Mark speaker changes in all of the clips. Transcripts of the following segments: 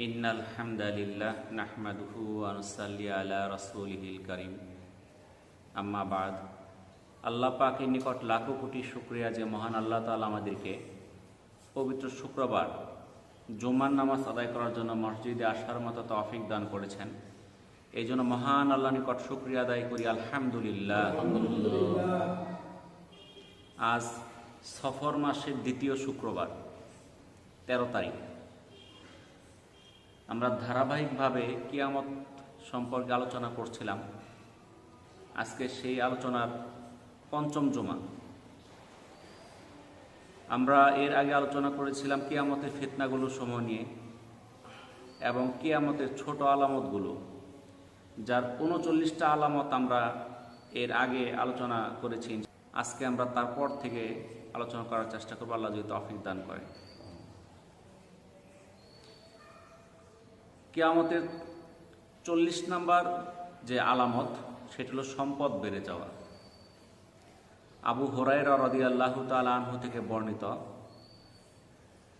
Speaker 1: ইন্নাল হামদালিল্লাহ নাহমাদুহু ওয়া নুসাল্লি আলা রাসূলিহিল কারীম। আম্মা বাদ। আল্লাহ পাকের নিকট লাখো কোটি শুকরিয়া যে মহান আল্লাহ তাআলা আমাদেরকে পবিত্র শুক্রবার জুমার নামাজ আদায় করার জন্য মসজিদে আসার মতো তৌফিক দান করেছেন। এই জন্য মহান আল্লাহর নিকট শুকরিয়া আদায় করি, আলহামদুলিল্লাহ। আজ সফর মাসের দ্বিতীয় শুক্রবার, 13 তারিখ। আমরা ধারাবাহিকভাবে কিয়ামত সম্পর্কে আলোচনা করছিলাম। আজকে সেই আলোচনার পঞ্চম জুমা। আমরা এর আগে আলোচনা করেছিলাম কিয়ামতের ফিতনাগুলো সমূহ নিয়ে এবং কিয়ামতের ছোট আলামতগুলো, যার 39টা আলামত আমরা এর আগে আলোচনা করেছি। আজকে আমরা তারপর থেকে আলোচনা করার চেষ্টা করব, আল্লাহ যদি তৌফিক দান করে। কিয়ামতের 40 নম্বর যে আলামত, সেটা হলো সম্পদ বেড়ে যাওয়া। আবু হুরায়রা রাদিয়াল্লাহু তাআলা আনহু থেকে বর্ণিত,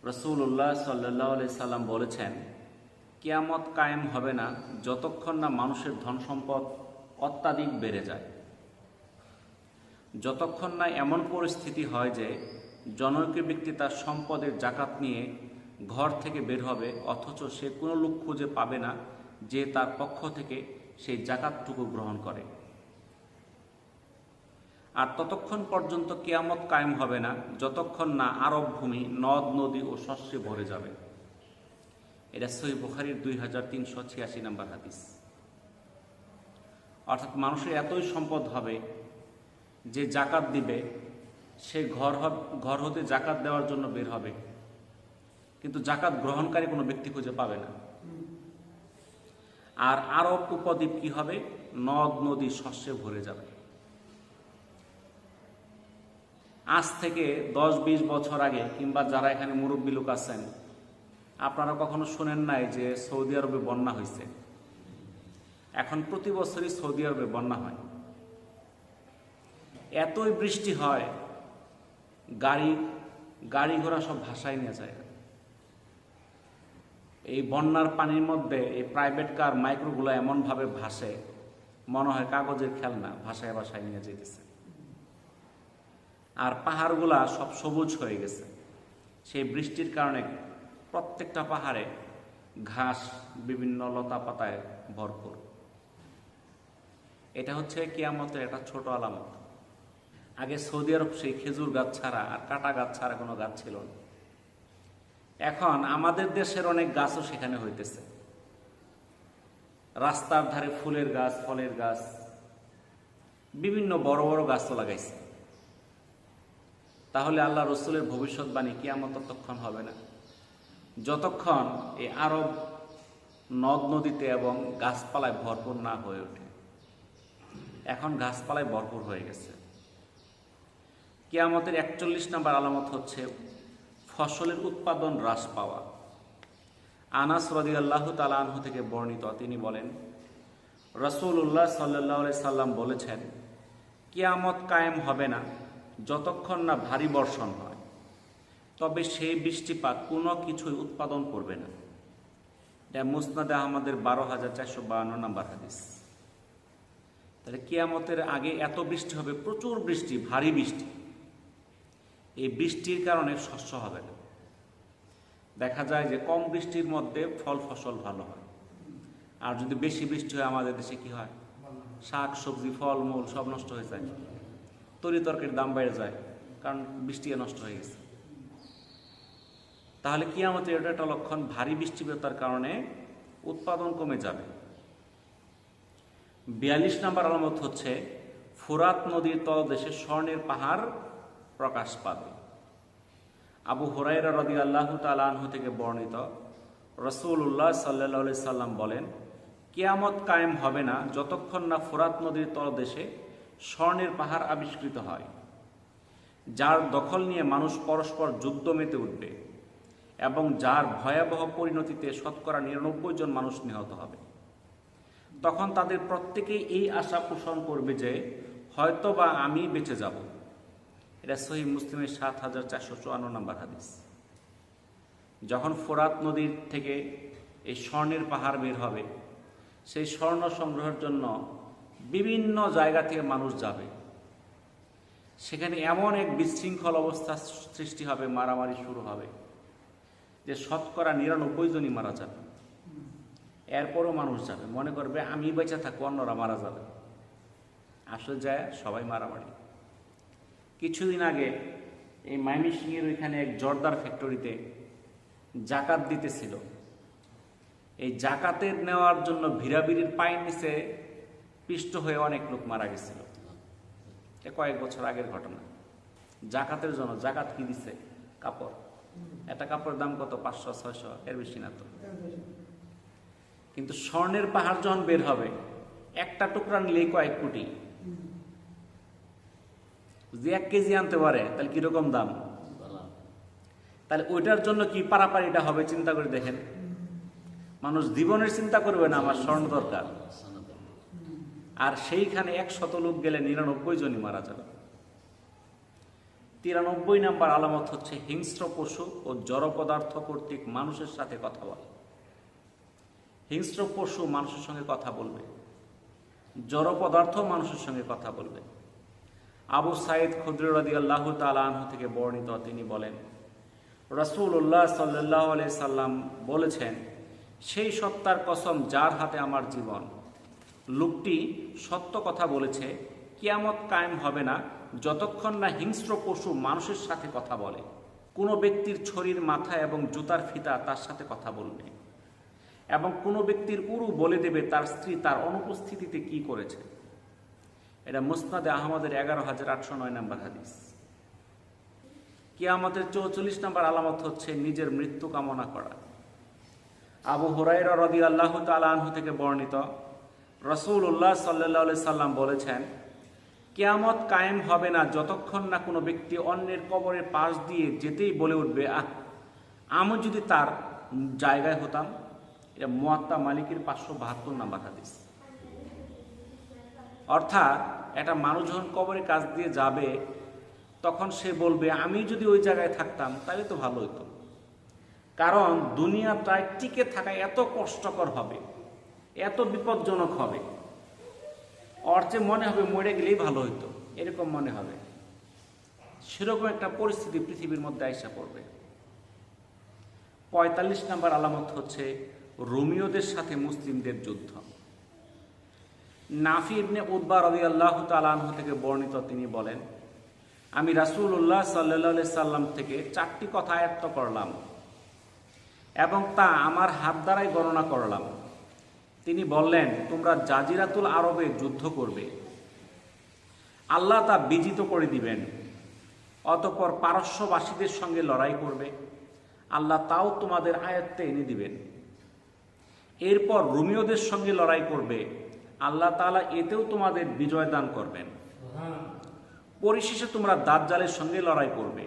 Speaker 1: রাসূলুল্লাহ সাল্লাল্লাহু আলাইহি সাল্লাম বলেছেন, কিয়ামত কায়েম হবে না যতক্ষণ না মানুষের ধন সম্পদ অত্যাধিক বেড়ে যায়, যতক্ষণ না এমন পরিস্থিতি হয় যে জনৈক ব্যক্তি তার সম্পদের জাকাত নিয়ে ঘর থেকে বের হবে, অথচ সে কোনো লোক খুঁজে পাবে না যে তার পক্ষ থেকে সেই জাকাতটুকু গ্রহণ করে। আর ততক্ষণ পর্যন্ত কিয়ামত কায়েম হবে না যতক্ষণ না আরব ভূমি নদ নদী ও শস্যে ভরে যাবে। এটা সহিহ বুখারীর 2386 নম্বর হাদিস। অর্থাৎ মানুষের এতই সম্পদ হবে যে জাকাত দিবে সে ঘর হতে জাকাত দেওয়ার জন্য বের হবে, কিন্তু জাকাত গ্রহণকারী কোনো ব্যক্তি খুঁজে পাবে না। আর আরব উপদ্বীপ কি হবে? নদ নদী শস্যে ভরে যাবে। আজ থেকে 10-20 বছর আগে, কিংবা যারা এখানে মুরব্বী লোক আছেন, আপনারা কখনো শুনেন নাই যে সৌদি আরবে বন্যা হয়েছে? এখন প্রতি বছরই সৌদি আরবে বন্যা হয়। এতই বৃষ্টি হয়, গাড়ি ঘোড়া সব ভাসায় নিয়ে যায়। এই বন্যার পানির মধ্যে এই প্রাইভেট কার মাইক্রোগুলো এমনভাবে ভাসে, মনে হয় কাগজের খেলনা ভাসায় ভাসায় নিয়ে যেতেছে। আর পাহাড়গুলা সব সবুজ হয়ে গেছে। সেই বৃষ্টির কারণে প্রত্যেকটা পাহাড়ে ঘাস, বিভিন্ন লতা পাতায় ভরপুর। এটা হচ্ছে কিয়ামতের একটা ছোট আলামত। আগে সৌদি আরব সেই খেজুর গাছ ছাড়া আর কাটা গাছ ছাড়া কোনো গাছ ছিল না। এখন আমাদের দেশের অনেক গাছও সেখানে হইতেছে। রাস্তার ধারে ফুলের গাছ, ফলের গাছ, বিভিন্ন বড় বড় গাছও লাগাইছে। তাহলে আল্লাহ রসুলের ভবিষ্যৎবাণী, কিয়ামত ততক্ষণ হবে না যতক্ষণ এই আরব নদ নদীতে এবং গাছপালায় ভরপুর না হয়ে ওঠে। এখন গাছপালায় ভরপুর হয়ে গেছে। কিয়ামতের 41 নম্বর আলামত হচ্ছে ফসলের উৎপাদন হ্রাস পাওয়া। আনাস রাদিয়াল্লাহু তাআলা আনহু থেকে বর্ণিত, তিনি বলেন, রাসূলুল্লাহ সাল্লাল্লাহু আলাইহি সাল্লাম বলেছেন, কিয়ামত কায়েম হবে না যতক্ষণ না ভারী বর্ষণ হয়, তবে সেই বৃষ্টিপাত কোনো কিছুই উৎপাদন করবে না। এটা মুসনাদে আহমদের 12452 নম্বর হাদিস। তাহলে কিয়ামতের আগে এত বৃষ্টি হবে, প্রচুর বৃষ্টি, ভারী বৃষ্টি। এই বৃষ্টির কারণে শস্য হবে না। দেখা যায় যে কম বৃষ্টির মধ্যে ফল ফসল ভালো হয়, আর যদি বেশি বৃষ্টি হয় আমাদের দেশে কি হয়? শাক সবজি, ফল মূল সব নষ্ট হয়ে যায়, তরি তরকারির দাম বেড়ে যায়, কারণ বৃষ্টি নষ্ট হয়ে গেছে। তাহলে কিয়ামতের এটা একটা লক্ষণ, ভারী বৃষ্টিপাতের কারণে উৎপাদন কমে যাবে। 42 নম্বর আলামত হচ্ছে ফুরাত নদীর তলদেশে স্বর্ণের পাহাড় প্রকাশ পাবে। আবু হুরায়রা রাদিয়াল্লাহু তাআলা আনহু থেকে বর্ণিত, রাসূলুল্লাহ সাল্লাল্লাহু আলাইহি সাল্লাম বলেন, কিয়ামত কায়েম হবে না যতক্ষণ না ফুরাত নদীর তলদেশে স্বর্ণের পাহাড় আবিষ্কৃত হয়, যার দখল নিয়ে মানুষ পরস্পর যুদ্ধ মেতে উঠবে এবং যার ভয়াবহ পরিণতিতে শতকরা 99 জন মানুষ নিহত হবে। তখন তাদের প্রত্যেকেই এই আশা পোষণ করবে যে হয়তোবা আমি বেঁচে যাব। এটা সহিহ মুসলিমের 7454 নম্বর হাদিস। যখন ফোরাত নদীর থেকে এই স্বর্ণের পাহাড় বের হবে। সেই স্বর্ণ সংগ্রহের জন্য বিভিন্ন জায়গা থেকে মানুষ যাবে। সেখানে এমন এক বিশৃঙ্খল অবস্থা সৃষ্টি হবে, মারামারি শুরু হবে যে শতকরা 99 জনই মারা যাবে। এরপরও মানুষ যাবে, মনে করবে আমি বেঁচে থাকবো, অন্যরা মারা যাবে। আসলে যায় সবাই মারামারি। কিছুদিন আগে এই ময়মনসিংহের ওইখানে এক জর্দার ফ্যাক্টরিতে জাকাত দিতেছিল। এই জাকাতের নেওয়ার জন্য ভিড়াভিড়ির পায়ের নিচে পিষ্ট হয়ে অনেক লোক মারা গেছিল। কয়েক বছর আগের ঘটনা। জাকাতের জন্য, জাকাত কি দিছে? কাপড়। একটা কাপড়ের দাম কত? 500-600, এর বেশি না তো। কিন্তু স্বর্ণের পাহাড় যখন বের হবে, একটা টুকরা নিলেই কয়েক কোটি। যদি 1 কেজি আনতে পারে তাহলে কিরকম দাম? তাহলে ওইটার জন্য কি পারাপারিটা হবে চিন্তা করে দেখেন। মানুষ জীবনের চিন্তা করবে না, আমার স্বর্ণ দরকার। আর সেইখানে 100 লোক গেলে 99 জনই মারা যাবে। 93 নম্বর আলামত হচ্ছে হিংস্র পশু ও জড় পদার্থ কর্তৃক মানুষের সাথে কথা বলে। হিংস্র পশু মানুষের সঙ্গে কথা বলবে, জড় পদার্থ মানুষের সঙ্গে কথা বলবে। আবু সাঈদ খুদরি রাদিয়াল্লাহু তাআলা আনহু থেকে বর্ণিত, তিনি বলেন, রাসূলুল্লাহ সাল্লাল্লাহু আলাইহি সাল্লাম বলেছেন, সেই সত্তার কসম যার হাতে আমার জীবন, লোকটি সত্য কথা বলেছে, কিয়ামত কায়েম হবে না যতক্ষণ না হিংস্র পশু মানুষের সাথে কথা বলে। কোনো ব্যক্তির ছড়ির মাথা এবং জুতার ফিতা তার সাথে কথা বলবে, এবং কোনো ব্যক্তির উরু বলে দেবে তার স্ত্রী তার অনুপস্থিতিতে কি করেছে। এটা মুসনাদে আহমদের 11,809 নম্বর হাদিস। কিয়ামতের 44 নম্বর আলামত হচ্ছে নিজের মৃত্যু কামনা করা। আবু হুরায়রা রাদিয়াল্লাহু তাআলা আনহু থেকে বর্ণিত, রাসূলুল্লাহ সাল্লাল্লাহু আলাইহি সাল্লাম বলেছেন, কিয়ামত কায়েম হবে না যতক্ষণ না কোনো ব্যক্তি অন্যের কবরের পাশ দিয়ে যেতেই বলে উঠবে, আমি যদি তার জায়গায় হতাম। এটা মুয়াত্তা মালিকের 572 নম্বর হাদিস। অর্থাৎ একটা মানুষ যখন কবরের কাছ দিয়ে যাবে, তখন সে বলবে, আমি যদি ওই জায়গায় থাকতাম তাহলে তো ভালো হতো। কারণ দুনিয়াটায় টিকে থাকা এত কষ্টকর হবে, এত বিপজ্জনক হবে, ওর চেয়ে মনে হবে মরে গেলেই ভালো হতো, এরকম মনে হবে। সেরকম একটা পরিস্থিতি পৃথিবীর মধ্যে আইসা পড়বে। 45 নম্বর আলামত হচ্ছে রোমিওদের সাথে মুসলিমদের যুদ্ধ। নাফি ইবনে উতবা রাদিয়াল্লাহু তাআলা আনহু থেকে বর্ণিত, তিনি বলেন, আমি রাসূলুল্লাহ সাল্লাল্লাহু আলাইহি সাল্লাম থেকে 4টি কথা আয়ত্ত করলাম এবং তা আমার হাত দ্বারাই গণনা করলাম। তিনি বললেন, তোমরা জাজিরাতুল আরবে যুদ্ধ করবে, আল্লাহ তা বিজিত করে দিবেন। অতঃপর পারস্যবাসীদের সঙ্গে লড়াই করবে, আল্লাহ তাও তোমাদের আয়ত্তে এনে দিবেন। এরপর রোমিওদের সঙ্গে লড়াই করবে, আল্লাহ তাআলা এতেও তোমাদের বিজয় দান করবেন। পরিশেষে তোমরা দাজ্জালের সঙ্গে লড়াই করবে,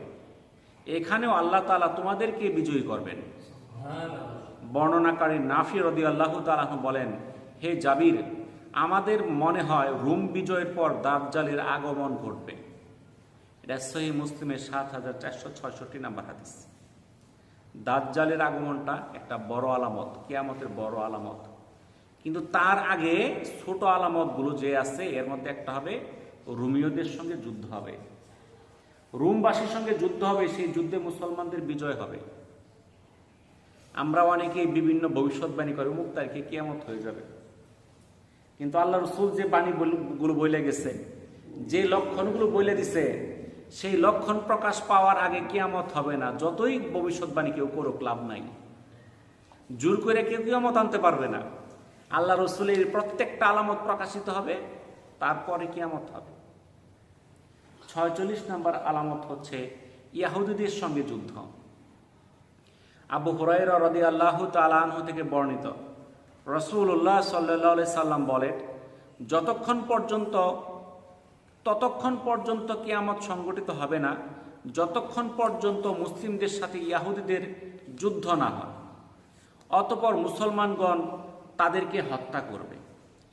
Speaker 1: এখানেও আল্লাহ তাআলা তোমাদেরকে বিজয়ী করবেন। বর্ণনাকারী নাফি রাদিয়াল্লাহু তাআলা বলেন, হে জাবির, আমাদের মনে হয় রোম বিজয়ের পর দাজ্জালের আগমন ঘটবে। এটা সহিহ মুসলিমের 7466 নম্বর হাদিস। দাজ্জালের আগমনটা একটা বড় আলামত, কিয়ামতের বড় আলামত। কিন্তু তার আগে ছোট আলামতগুলো যে আছে, এর মধ্যে একটা হবে রোমিওদের সঙ্গে যুদ্ধ হবে, রোমবাসীর সঙ্গে যুদ্ধ হবে, সেই যুদ্ধে মুসলমানদের বিজয় হবে। আমরা অনেকেই বিভিন্ন ভবিষ্যৎবাণী করে, অমুক তারিখে কিয়ামত হয়ে যাবে। কিন্তু আল্লাহ রাসূল যে বাণীগুলো বলে গেছে, যে লক্ষণগুলো বলে দিছে, সেই লক্ষণ প্রকাশ পাওয়ার আগে কিয়ামত হবে না। যতই ভবিষ্যৎবাণী কেউ করুক, লাভ নাই। জোর করে কেউ কিয়ামত আনতে পারবে না। আল্লাহ রাসূলের প্রত্যেকটা আলামত প্রকাশিত হবে, তারপরে কিয়ামত হবে। 46 নম্বর আলামত হচ্ছে ইহুদীদের সঙ্গে যুদ্ধ। আবু হুরায়রা রাদিয়াল্লাহু তাআলা আনহু থেকে বর্ণিত, রাসূলুল্লাহ সাল্লাল্লাহু আলাইহি সাল্লাম বলেন, ততক্ষণ পর্যন্ত কিয়ামত সংঘটিত হবে না যতক্ষণ পর্যন্ত মুসলিমদের সাথে ইহুদীদের যুদ্ধ না হয়। অতঃপর মুসলমানগণ তাদেরকে হত্যা করবে।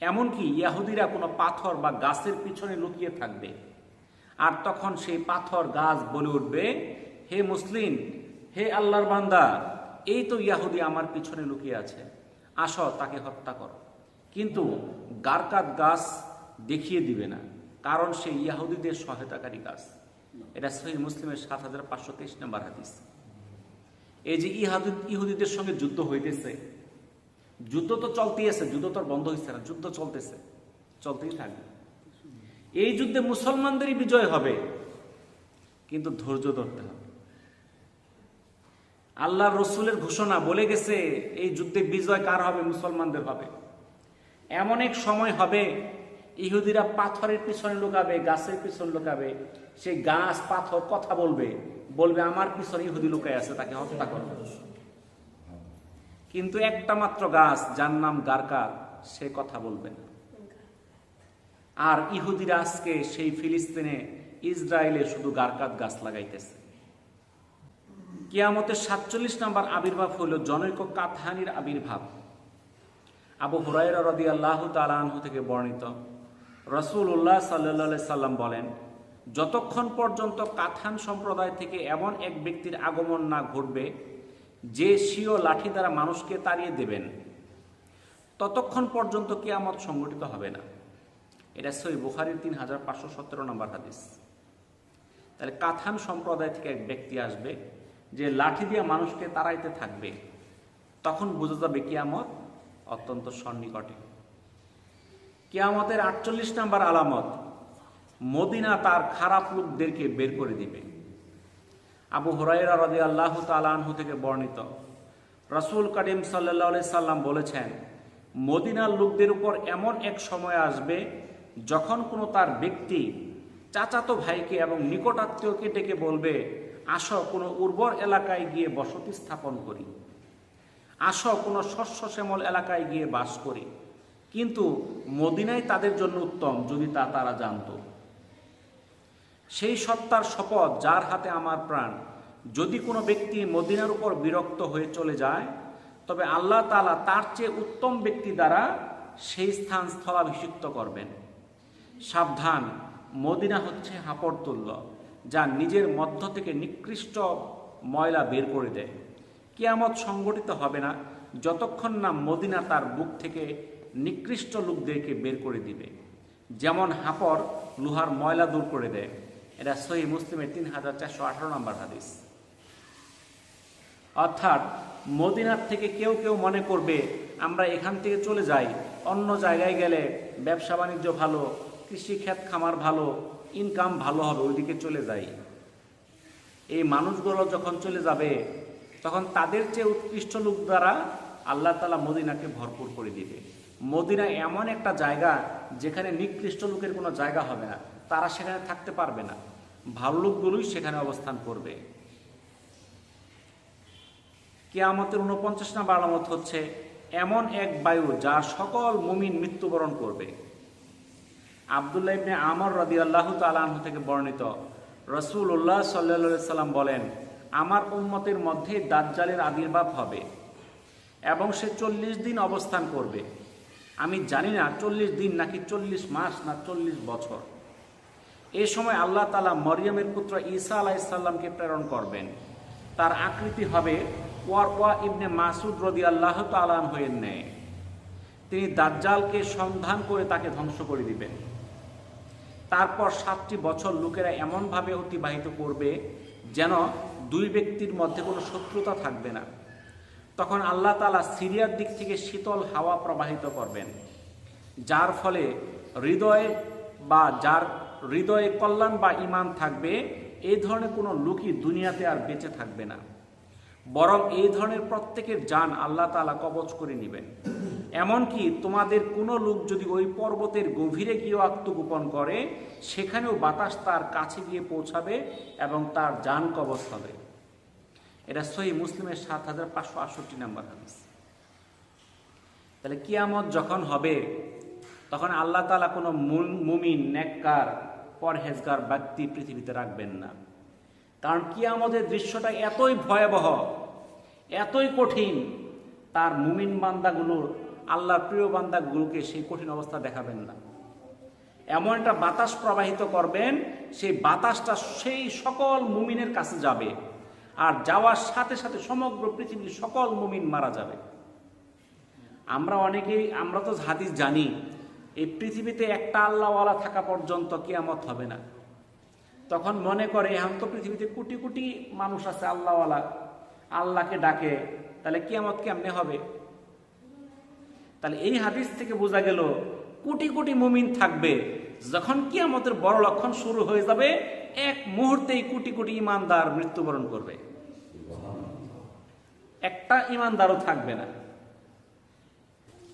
Speaker 1: এমনকি ইহুদীরা কোনো পাথর বা গাছের পিছনে লুকিয়ে থাকবে, আর তখন সেই পাথর গাছ বলে উঠবে, হে মুসলিম, হে আল্লাহর বান্দা, এই তো ইয়াহুদি আমার পিছনে লুকিয়ে আছে, আসো তাকে হত্যা করো। কিন্তু গারকাত গাছ দেখিয়ে দিবে না, কারণ সে ইয়াহুদিদের সহায়তাকারী গাছ। এটা সহিহ মুসলিমের 7523 নম্বর হাদিস। এই যে ইহুদিদের সঙ্গে যুদ্ধ হইতেছে, যুদ্ধ তো চলতেই আছে, যুদ্ধ তো বন্ধ হচ্ছে না, যুদ্ধ চলতেছে, চলতেই থাকবে। এই যুদ্ধে মুসলমানদেরই বিজয় হবে, কিন্তু ধৈর্য ধরতে হবে। আল্লাহ রসুলের ঘোষণা বলে গেছে, এই যুদ্ধে বিজয় কার হবে? মুসলমানদের হবে। এমন এক সময় হবে ইহুদিরা পাথরের পিছনে লুকাবে, গাছের পিছনে লুকাবে, সেই গাছ পাথর কথা বলবে, বলবে আমার পিছনে ইহুদি লুকায় আছে, তাকে হত্যা করবে। কিন্তু একটা মাত্র গাছ, যার নাম গারকাত, সে কথা বলবে না। আর ইহুদিরা আজকে সেই ফিলিস্তিনে, ইসরায়েলে শুধু গারকাত গাছ লাগাইতেছে। কিয়ামতের 47 নম্বর আবির্ভাব হইল জনৈক কাতহানির আবির্ভাব। আবু হুরায়রা রাদিয়াল্লাহু তাআলা আনহু থেকে বর্ণিত, রাসূলুল্লাহ সাল্লাল্লাহু আলাইহি সাল্লাম বলেন, যতক্ষণ পর্যন্ত কাতহান সম্প্রদায় থেকে এমন এক ব্যক্তির আগমন না ঘটবে যে স্বীয় লাঠি দ্বারা মানুষকে তাড়িয়ে দেবেন, ততক্ষণ পর্যন্ত কিয়ামত সংঘটিত হবে না। এটা সহিহ বুখারীর 3517 নম্বর হাদিস। তাহলে কাতহান সম্প্রদায় থেকে এক ব্যক্তি আসবে যে লাঠি দিয়ে মানুষকে তাড়াইতে থাকবে, তখন বোঝা যাবে কিয়ামত অত্যন্ত সন্নিকটে। কিয়ামতের 48 নম্বর আলামত, মদিনা তার খারাপ লোকদেরকে বের করে দিবে। আবু হুরায়রা রাদিয়াল্লাহু তাআলা আনহু থেকে বর্ণিত, রাসূল কারীম সাল্লাল্লাহু আলাইহি সাল্লাম বলেছেন, মদিনার লোকদের উপর এমন এক সময় আসবে যখন কোনো তার ব্যক্তি চাচাতো ভাইকে এবং নিকটাত্মীয়কে ডেকে বলবে, আসো কোনো উর্বর এলাকায় গিয়ে বসতি স্থাপন করি, আসো কোনো শস্য শ্যামল এলাকায় গিয়ে বাস করি। কিন্তু মদিনাই তাদের জন্য উত্তম যদি তা তারা জানত। সেই সত্তার শপথ যার হাতে আমার প্রাণ, যদি কোনো ব্যক্তি মদিনার উপর বিরক্ত হয়ে চলে যায়, তবে আল্লাহ তাআলা তার চেয়ে উত্তম ব্যক্তি দ্বারা সেই স্থান স্থলাভিষিক্ত করবেন। সাবধান, মদিনা হচ্ছে হাপড় তুল্য, যা নিজের মধ্য থেকে নিকৃষ্ট ময়লা বের করে দেয়। কিয়ামত সংগঠিত হবে না যতক্ষণ না মদিনা তার বুক থেকে নিকৃষ্ট লোকদেরকে বের করে দিবে, যেমন হাপড় লোহার ময়লা দূর করে দেয়। এটা সহিহ মুসলিমের 3418 নম্বর হাদিস। অর্থাৎ মদিনার থেকে কেউ কেউ মনে করবে আমরা এখান থেকে চলে যাই, অন্য জায়গায় গেলে ব্যবসা বাণিজ্য ভালো, কৃষিক্ষেত খামার ভালো, ইনকাম ভালো হবে, ওইদিকে চলে যাই। এই মানুষগুলো যখন চলে যাবে, তখন তাদের চেয়ে উৎকৃষ্ট লোক দ্বারা আল্লাহ তাআলা মদিনাকে ভরপুর করে দিবে। মদিনা এমন একটা জায়গা যেখানে নিকৃষ্ট লোকের কোনো জায়গা হবে না, তারা সেখানে থাকতে পারবে না, ভালো লোকগুলোই সেখানে অবস্থান করবে। কিয়ামতের 49 নম্বর আলামত হচ্ছে এমন এক বায়ু যা সকল মুমিন মৃত্যুবরণ করবে। আব্দুল্লাহ ইবনে আমর রাদিয়াল্লাহু তাআলা আনহু থেকে বর্ণিত, রাসূলুল্লাহ সাল্লাল্লাহু আলাইহি সাল্লাম বলেন, আমার উম্মতের মধ্যে দাজ্জালের আবির্ভাব হবে এবং সে 40 দিন অবস্থান করবে। আমি জানি না 40 দিন নাকি 40 মাস না 40 বছর। এই সময় আল্লাহ তাআলা মরিয়মের পুত্র ঈসা আলাইহিস সালামকে প্রেরণ করবেন। তার আকৃতি হবে ওয়ারওয়া ইবনে মাসউদ রাদিয়াল্লাহু তাআলা আনহুর ন্যায়। তিনি দাজ্জালকে সন্ধান করে তাকে ধ্বংস করে দিবেন। তারপর 7টি বছর লোকেরা এমনভাবে অতিবাহিত করবে যেন দুই ব্যক্তির মধ্যে কোনো শত্রুতা থাকবে না। তখন আল্লাহ তাআলা সিরিয়ার দিক থেকে শীতল হাওয়া প্রবাহিত করবেন, যার ফলে যার হৃদয়ে কল্যাণ বা ঈমান থাকবে, এই ধরনের কোনো লোকই দুনিয়াতে আর বেঁচে থাকবে না, বরং এই ধরনের প্রত্যেকের জান আল্লাহ তাআলা কবজ করে নেবেন। এমনকি তোমাদের কোনো লোক যদি ওই পর্বতের গভীরে গিয়ে আত্মগোপন করে, সেখানেও বাতাস তার কাছে গিয়ে পৌঁছাবে এবং তার জান কবজ হবে। এটা সহিহ মুসলিমের 7568 নম্বর হাদিস। তাহলে কিয়ামত যখন হবে, তখন আল্লাহ তাআলা কোনো মুমিন, নেককার, পরহেজগার ব্যক্তি পৃথিবীতে রাখবেন না। কারণ কিয়ামতের দৃশ্যটা এতই ভয়াবহ, এতই কঠিন, তার মুমিন বান্দাগুলোর, আল্লাহর প্রিয় বান্দাগুলোকে সেই কঠিন অবস্থা দেখাবেন না। এমন একটা বাতাস প্রবাহিত করবেন, সেই বাতাসটা সেই সকল মুমিনের কাছে যাবে, আর যাওয়ার সাথে সাথে সমগ্র পৃথিবীর সকল মুমিন মারা যাবে। আমরা তো হাদিস জানি, এই পৃথিবীতে একটা আল্লাহওয়ালা থাকা পর্যন্ত কিয়ামত হবে না। তখন মনে করে এখন তো পৃথিবীতে কোটি কোটি মানুষ আছে আল্লাহওয়ালা, আল্লাহকে ডাকে, তাহলে কিয়ামত কেমনে হবে? তাহলে এই হাদিস থেকে বোঝা গেল কোটি কোটি মুমিন থাকবে, যখন কিয়ামতের বড় লক্ষণ শুরু হয়ে যাবে এক মুহূর্তেই কোটি কোটি ইমানদার মৃত্যুবরণ করবে, একটা ইমানদারও থাকবে না।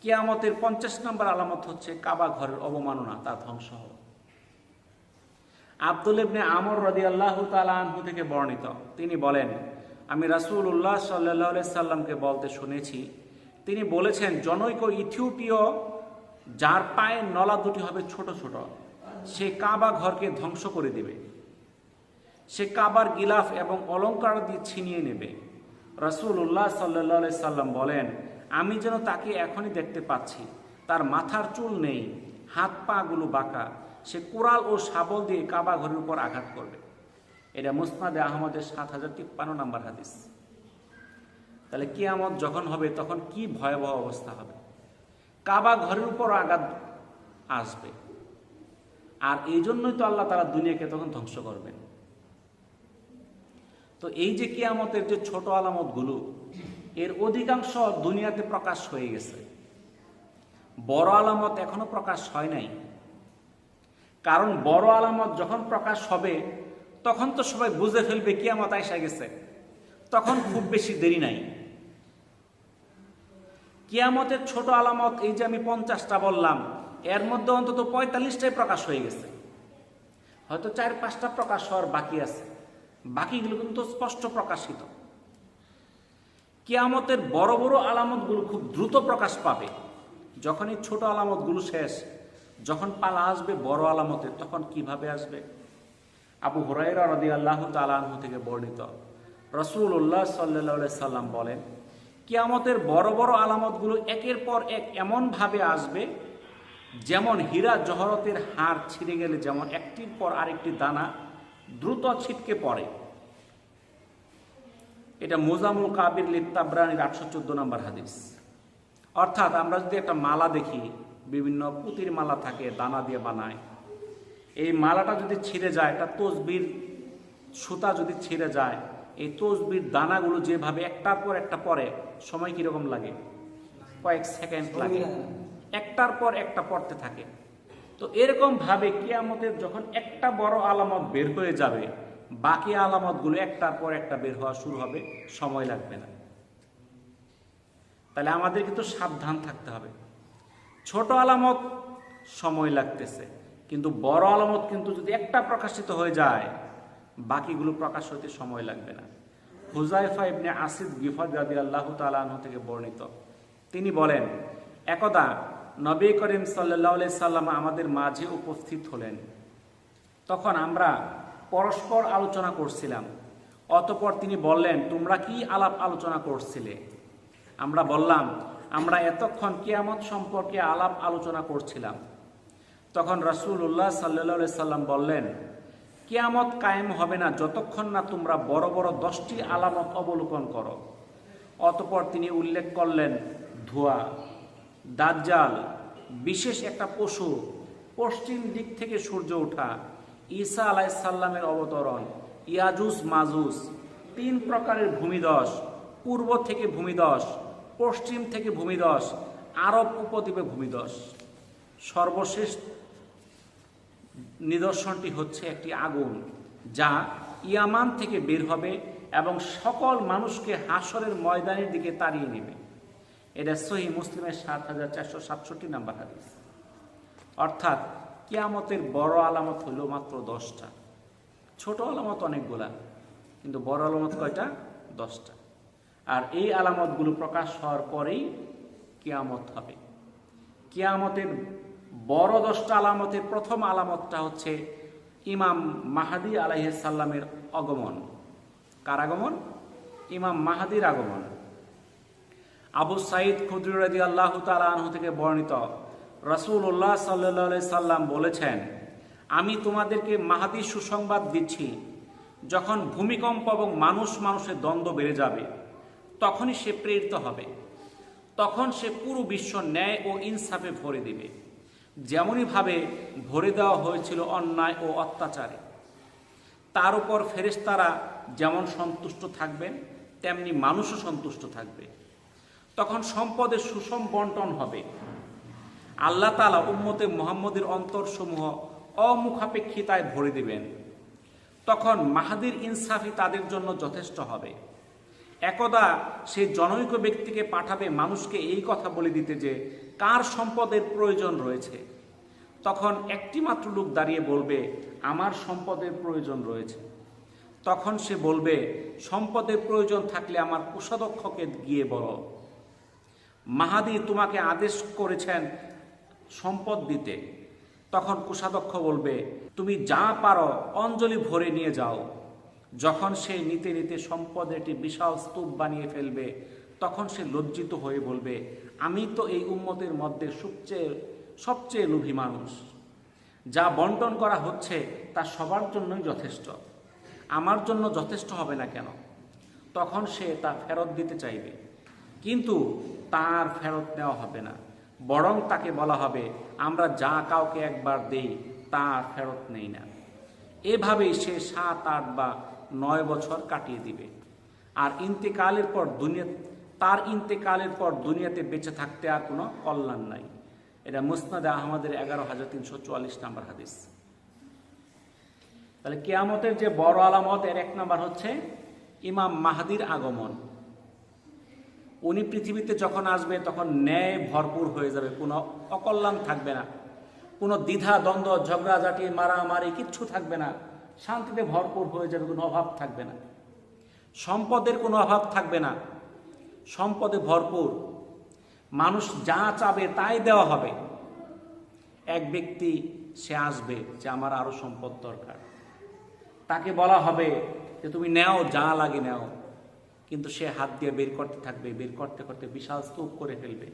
Speaker 1: কিয়ামতের 50 নম্বর আলামত হচ্ছে কাবা ঘরের অবমাননা, তা ধ্বংস হওয়া। আব্দুল ইবনে আমর রাদিয়াল্লাহু তাআলা আনহু থেকে বর্ণিত, তিনি বলেন, আমি রাসূলুল্লাহ সাল্লাল্লাহু আলাইহি সাল্লামকে বলতে শুনেছি, তিনি বলেছেন, জনৈক ইথিওপীয় যার পায়ের নলা দুটি হবে ছোট ছোট, সে কাবা ঘরকে ধ্বংস করে দেবে। সে কাবার গিলাফ এবং অলংকার দিয়ে ছিনিয়ে নেবে। রাসূলুল্লাহ সাল্লাল্লাহু আলাইহি সাল্লাম বলেন, আমি যেন তাকে এখনই দেখতে পাচ্ছি, তার মাথার চুল নেই, হাত পা গুলো বাঁকা, সে কোরাল ও শাবল দিয়ে কাবা ঘরের উপর আঘাত করবে। এটা মুসনাদে আহমদের 7053 নম্বর হাদিস। তাহলে কিয়ামত যখন হবে তখন কি ভয়াবহ অবস্থা হবে, কাবা ঘরের উপর আঘাত আসবে। আর এই জন্যই তো আল্লাহ তাআলা দুনিয়াকে তখন ধ্বংস করবেন। তো এই যে কিয়ামতের যে ছোট আলামতগুলো, এর অধিকাংশ দুনিয়াতে প্রকাশ হয়ে গেছে, বড় আলামত এখনো প্রকাশ হয় নাই। কারণ বড় আলামত যখন প্রকাশ হবে তখন তো সবাই বুঝে ফেলবে কিয়ামত আইসা গেছে, তখন খুব বেশি দেরি নাই। কিয়ামতের ছোট আলামত এই যে আমি 50টা বললাম, এর মধ্যে অন্তত 45টাই প্রকাশ হয়ে গেছে, হয়তো 4-5টা প্রকাশ হওয়ার বাকি আছে, বাকিগুলো কিন্তু স্পষ্ট প্রকাশিত। কিয়ামতের বড় বড় আলামতগুলো খুব দ্রুত প্রকাশ পাবে। যখন এই ছোট আলামতগুলো শেষ, যখন পালা আসবে বড় আলামতের, তখন কিভাবে আসবে? আবু হুরায়রা রাদিয়াল্লাহু তাআলা আনহু থেকে বর্ণিত, রাসূলুল্লাহ সাল্লাল্লাহু আলাইহি সাল্লাম বলেন, কিয়ামতের বড় বড় আলামতগুলো একের পর এক এমন ভাবে আসবে, যেমন হীরা জহরতের হাড় ছিঁড়ে গেলে যেমন একটির পর আরেকটি দানা দ্রুত ছিটকে পড়ে। এটা মুজামুল কাবির লিত-তাবরানির 814 নম্বর হাদিস। অর্থাৎ আমরা যদি একটা মালা দেখি, বিভিন্ন পুতির মালা থাকে, দানা দিয়ে বানায়, এই মালাটা যদি ছিঁড়ে যায়, একটা তসবির সুতা যদি ছিঁড়ে যায়, এই তসবির দানাগুলো যেভাবে একটার পর একটা পরে, সময় কিরকম লাগে? কয়েক সেকেন্ড লাগে, একটার পর একটা পড়তে থাকে। তো এরকম ভাবে কিয়ামতের যখন একটা বড় আলামত বের হয়ে যাবে, বাকি আলামতগুলো একটার পর একটা বের হওয়া শুরু হবে, সময় লাগবে না। তাহলে আমাদের কিন্তু সাবধান থাকতে হবে। ছোট আলামত সময় লাগতেছে, কিন্তু বড় আলামত কিন্তু যদি একটা প্রকাশিত হয়ে যায়, বাকিগুলো প্রকাশ হতে সময় লাগবে না। হুযায়ফা ইবনে আসিদ গিফারি রাদিয়াল্লাহু তাআলা আনহু থেকে বর্ণিত, তিনি বলেন, একদা নবী করিম সাল্লাল্লাহু আলাইহি সাল্লাম আমাদের মাঝে উপস্থিত হলেন। তখন আমরা পরস্পর আলোচনা করছিলাম। অতঃপর তিনি বললেন, তোমরা কি আলাপ আলোচনা করছিলে? আমরা বললাম, আমরা এতক্ষণ কিয়ামত সম্পর্কে আলাপ আলোচনা করছিলাম। তখন রাসূলুল্লাহ সাল্লাল্লাহু আলাইহি সাল্লাম বললেন, কিয়ামত কায়েম হবে না যতক্ষণ না তোমরা বড় বড় 10টি আলামত অবলোকন করো। অতঃপর তিনি উল্লেখ করলেন, ধোঁয়া, দাজ্জাল, বিশেষ একটা পশু, পশ্চিম দিক থেকে সূর্য ওঠা, ঈসা আলাইহিস সালামের অবতরণ, ইয়াজুজ মাজুজ, 3 প্রকারের ভূমিধস, পূর্ব থেকে ভূমিধস, পশ্চিম থেকে ভূমিধস, আরব উপদ্বীপে ভূমিধস। সর্বশেষ নিদর্শনটি হচ্ছে একটি আগুন, যা ইয়ামান থেকে বের হবে এবং সকল মানুষকে হাসরের ময়দানের দিকে তাড়িয়ে নেবে। এটা সহিহ মুসলিমের 7467 নম্বর হাদিস। অর্থাৎ কিয়ামতের বড় আলামত হইল মাত্র 10টা, ছোট আলামত অনেকগুলা, কিন্তু বড় আলামত কয়টা? 10টা। আর এই আলামতগুলো প্রকাশ হওয়ার পরেই কিয়ামত হবে। কিয়ামতের বড় 10টা আলামতের প্রথম আলামতটা হচ্ছে ইমাম মাহদী আলাইহিস সালামের আগমন। কার আগমন? ইমাম মাহদীর আগমন। আবু সাঈদ খুদরি রাদিয়াল্লাহু তাআলা আনহু থেকে বর্ণিত, রাসূলুল্লাহ সাল্লাল্লাহু আলাইহি সাল্লাম বলেছেন, আমি তোমাদেরকে মাহদী সুসংবাদ দিচ্ছি, যখন ভূমিকম্প এবং মানুষের দ্বন্দ্ব বেড়ে যাবে, তখনই সে প্রেরিত হবে। তখন সে পুরো বিশ্ব ন্যায় ও ইনসাফে ভরে দেবে, যেমনইভাবে ভরে দেওয়া হয়েছিল অন্যায় ও অত্যাচারে। তার উপর ফেরেশতারা যেমন সন্তুষ্ট থাকবেন, তেমনি মানুষও সন্তুষ্ট থাকবে। তখন সম্পদের সুষম বন্টন হবে। আল্লাহ তাআলা উম্মতে মুহাম্মদের অন্তরসমূহ অমুখাপেক্ষিতায় ভরে দেবেন। তখন মাহাদির ইনসাফই তাদের জন্য যথেষ্ট হবে। একদা সেই জনৈক ব্যক্তিকে পাঠাবে মানুষকে এই কথা বলে দিতে যে কার সম্পদের প্রয়োজন রয়েছে। তখন একটি মাত্র লোক দাঁড়িয়ে বলবে, আমার সম্পদের প্রয়োজন রয়েছে। তখন সে বলবে, সম্পদের প্রয়োজন থাকলে আমার কোষাধ্যক্ষকে গিয়ে বলো, মাহাদি তোমাকে আদেশ করেছেন সম্পদ দিতে। তখন কোষাধ্যক্ষ বলবে, তুমি যা পারো অঞ্জলি ভরে নিয়ে যাও। যখন সে নিতে নিতে সম্পদের একটি বিশাল স্তূপ বানিয়ে ফেলবে, তখন সে লজ্জিত হয়ে বলবে, আমি তো এই উম্মতের মধ্যে সবচেয়ে লোভী মানুষ। যা বন্টন করা হচ্ছে তা সবার জন্যই যথেষ্ট, আমার জন্য যথেষ্ট হবে না কেন? তখন সে তা ফেরত দিতে চাইবে, কিন্তু তার ফেরত নেওয়া হবে না, বরং তাকে বলা হবে, আমরা যা কাউকে একবার দেই তা ফেরত নেই না। এভাবেই সে 7, 8 বা 9 বছর কাটিয়ে দিবে। আর তার ইন্তেকালের পর দুনিয়াতে বেঁচে থাকতে আর কোনো কল্যাণ নাই। এটা মুসনাদে আহমদের 11,344 নম্বর হাদিস। তাহলে কিয়ামতের যে বড় আলামত, এর 1 নম্বর হচ্ছে ইমাম মাহদির আগমন। উনি পৃথিবীতে যখন আসবে তখন ন্যায় ভরপুর হয়ে যাবে, কোনো অকল্যাণ থাকবে না, কোনো দ্বিধা দ্বন্দ্ব ঝগড়াঝাটি মারামারি কিচ্ছু থাকবে না, শান্তিতে ভরপুর হয়ে যাবে, কোনো অভাব থাকবে না, সম্পদের কোনো অভাব থাকবে না, সম্পদে ভরপুর, মানুষ যা চাবে তাই দেওয়া হবে। এক ব্যক্তি সে আসবে যে আমার আরো সম্পদ দরকার, তাকে বলা হবে যে তুমি নেও, যা লাগে নেও, কিন্তু সে হাত দিয়ে বের করতে থাকবে, বের করতে করতে বিশাল স্তূপ করে ফেলবে।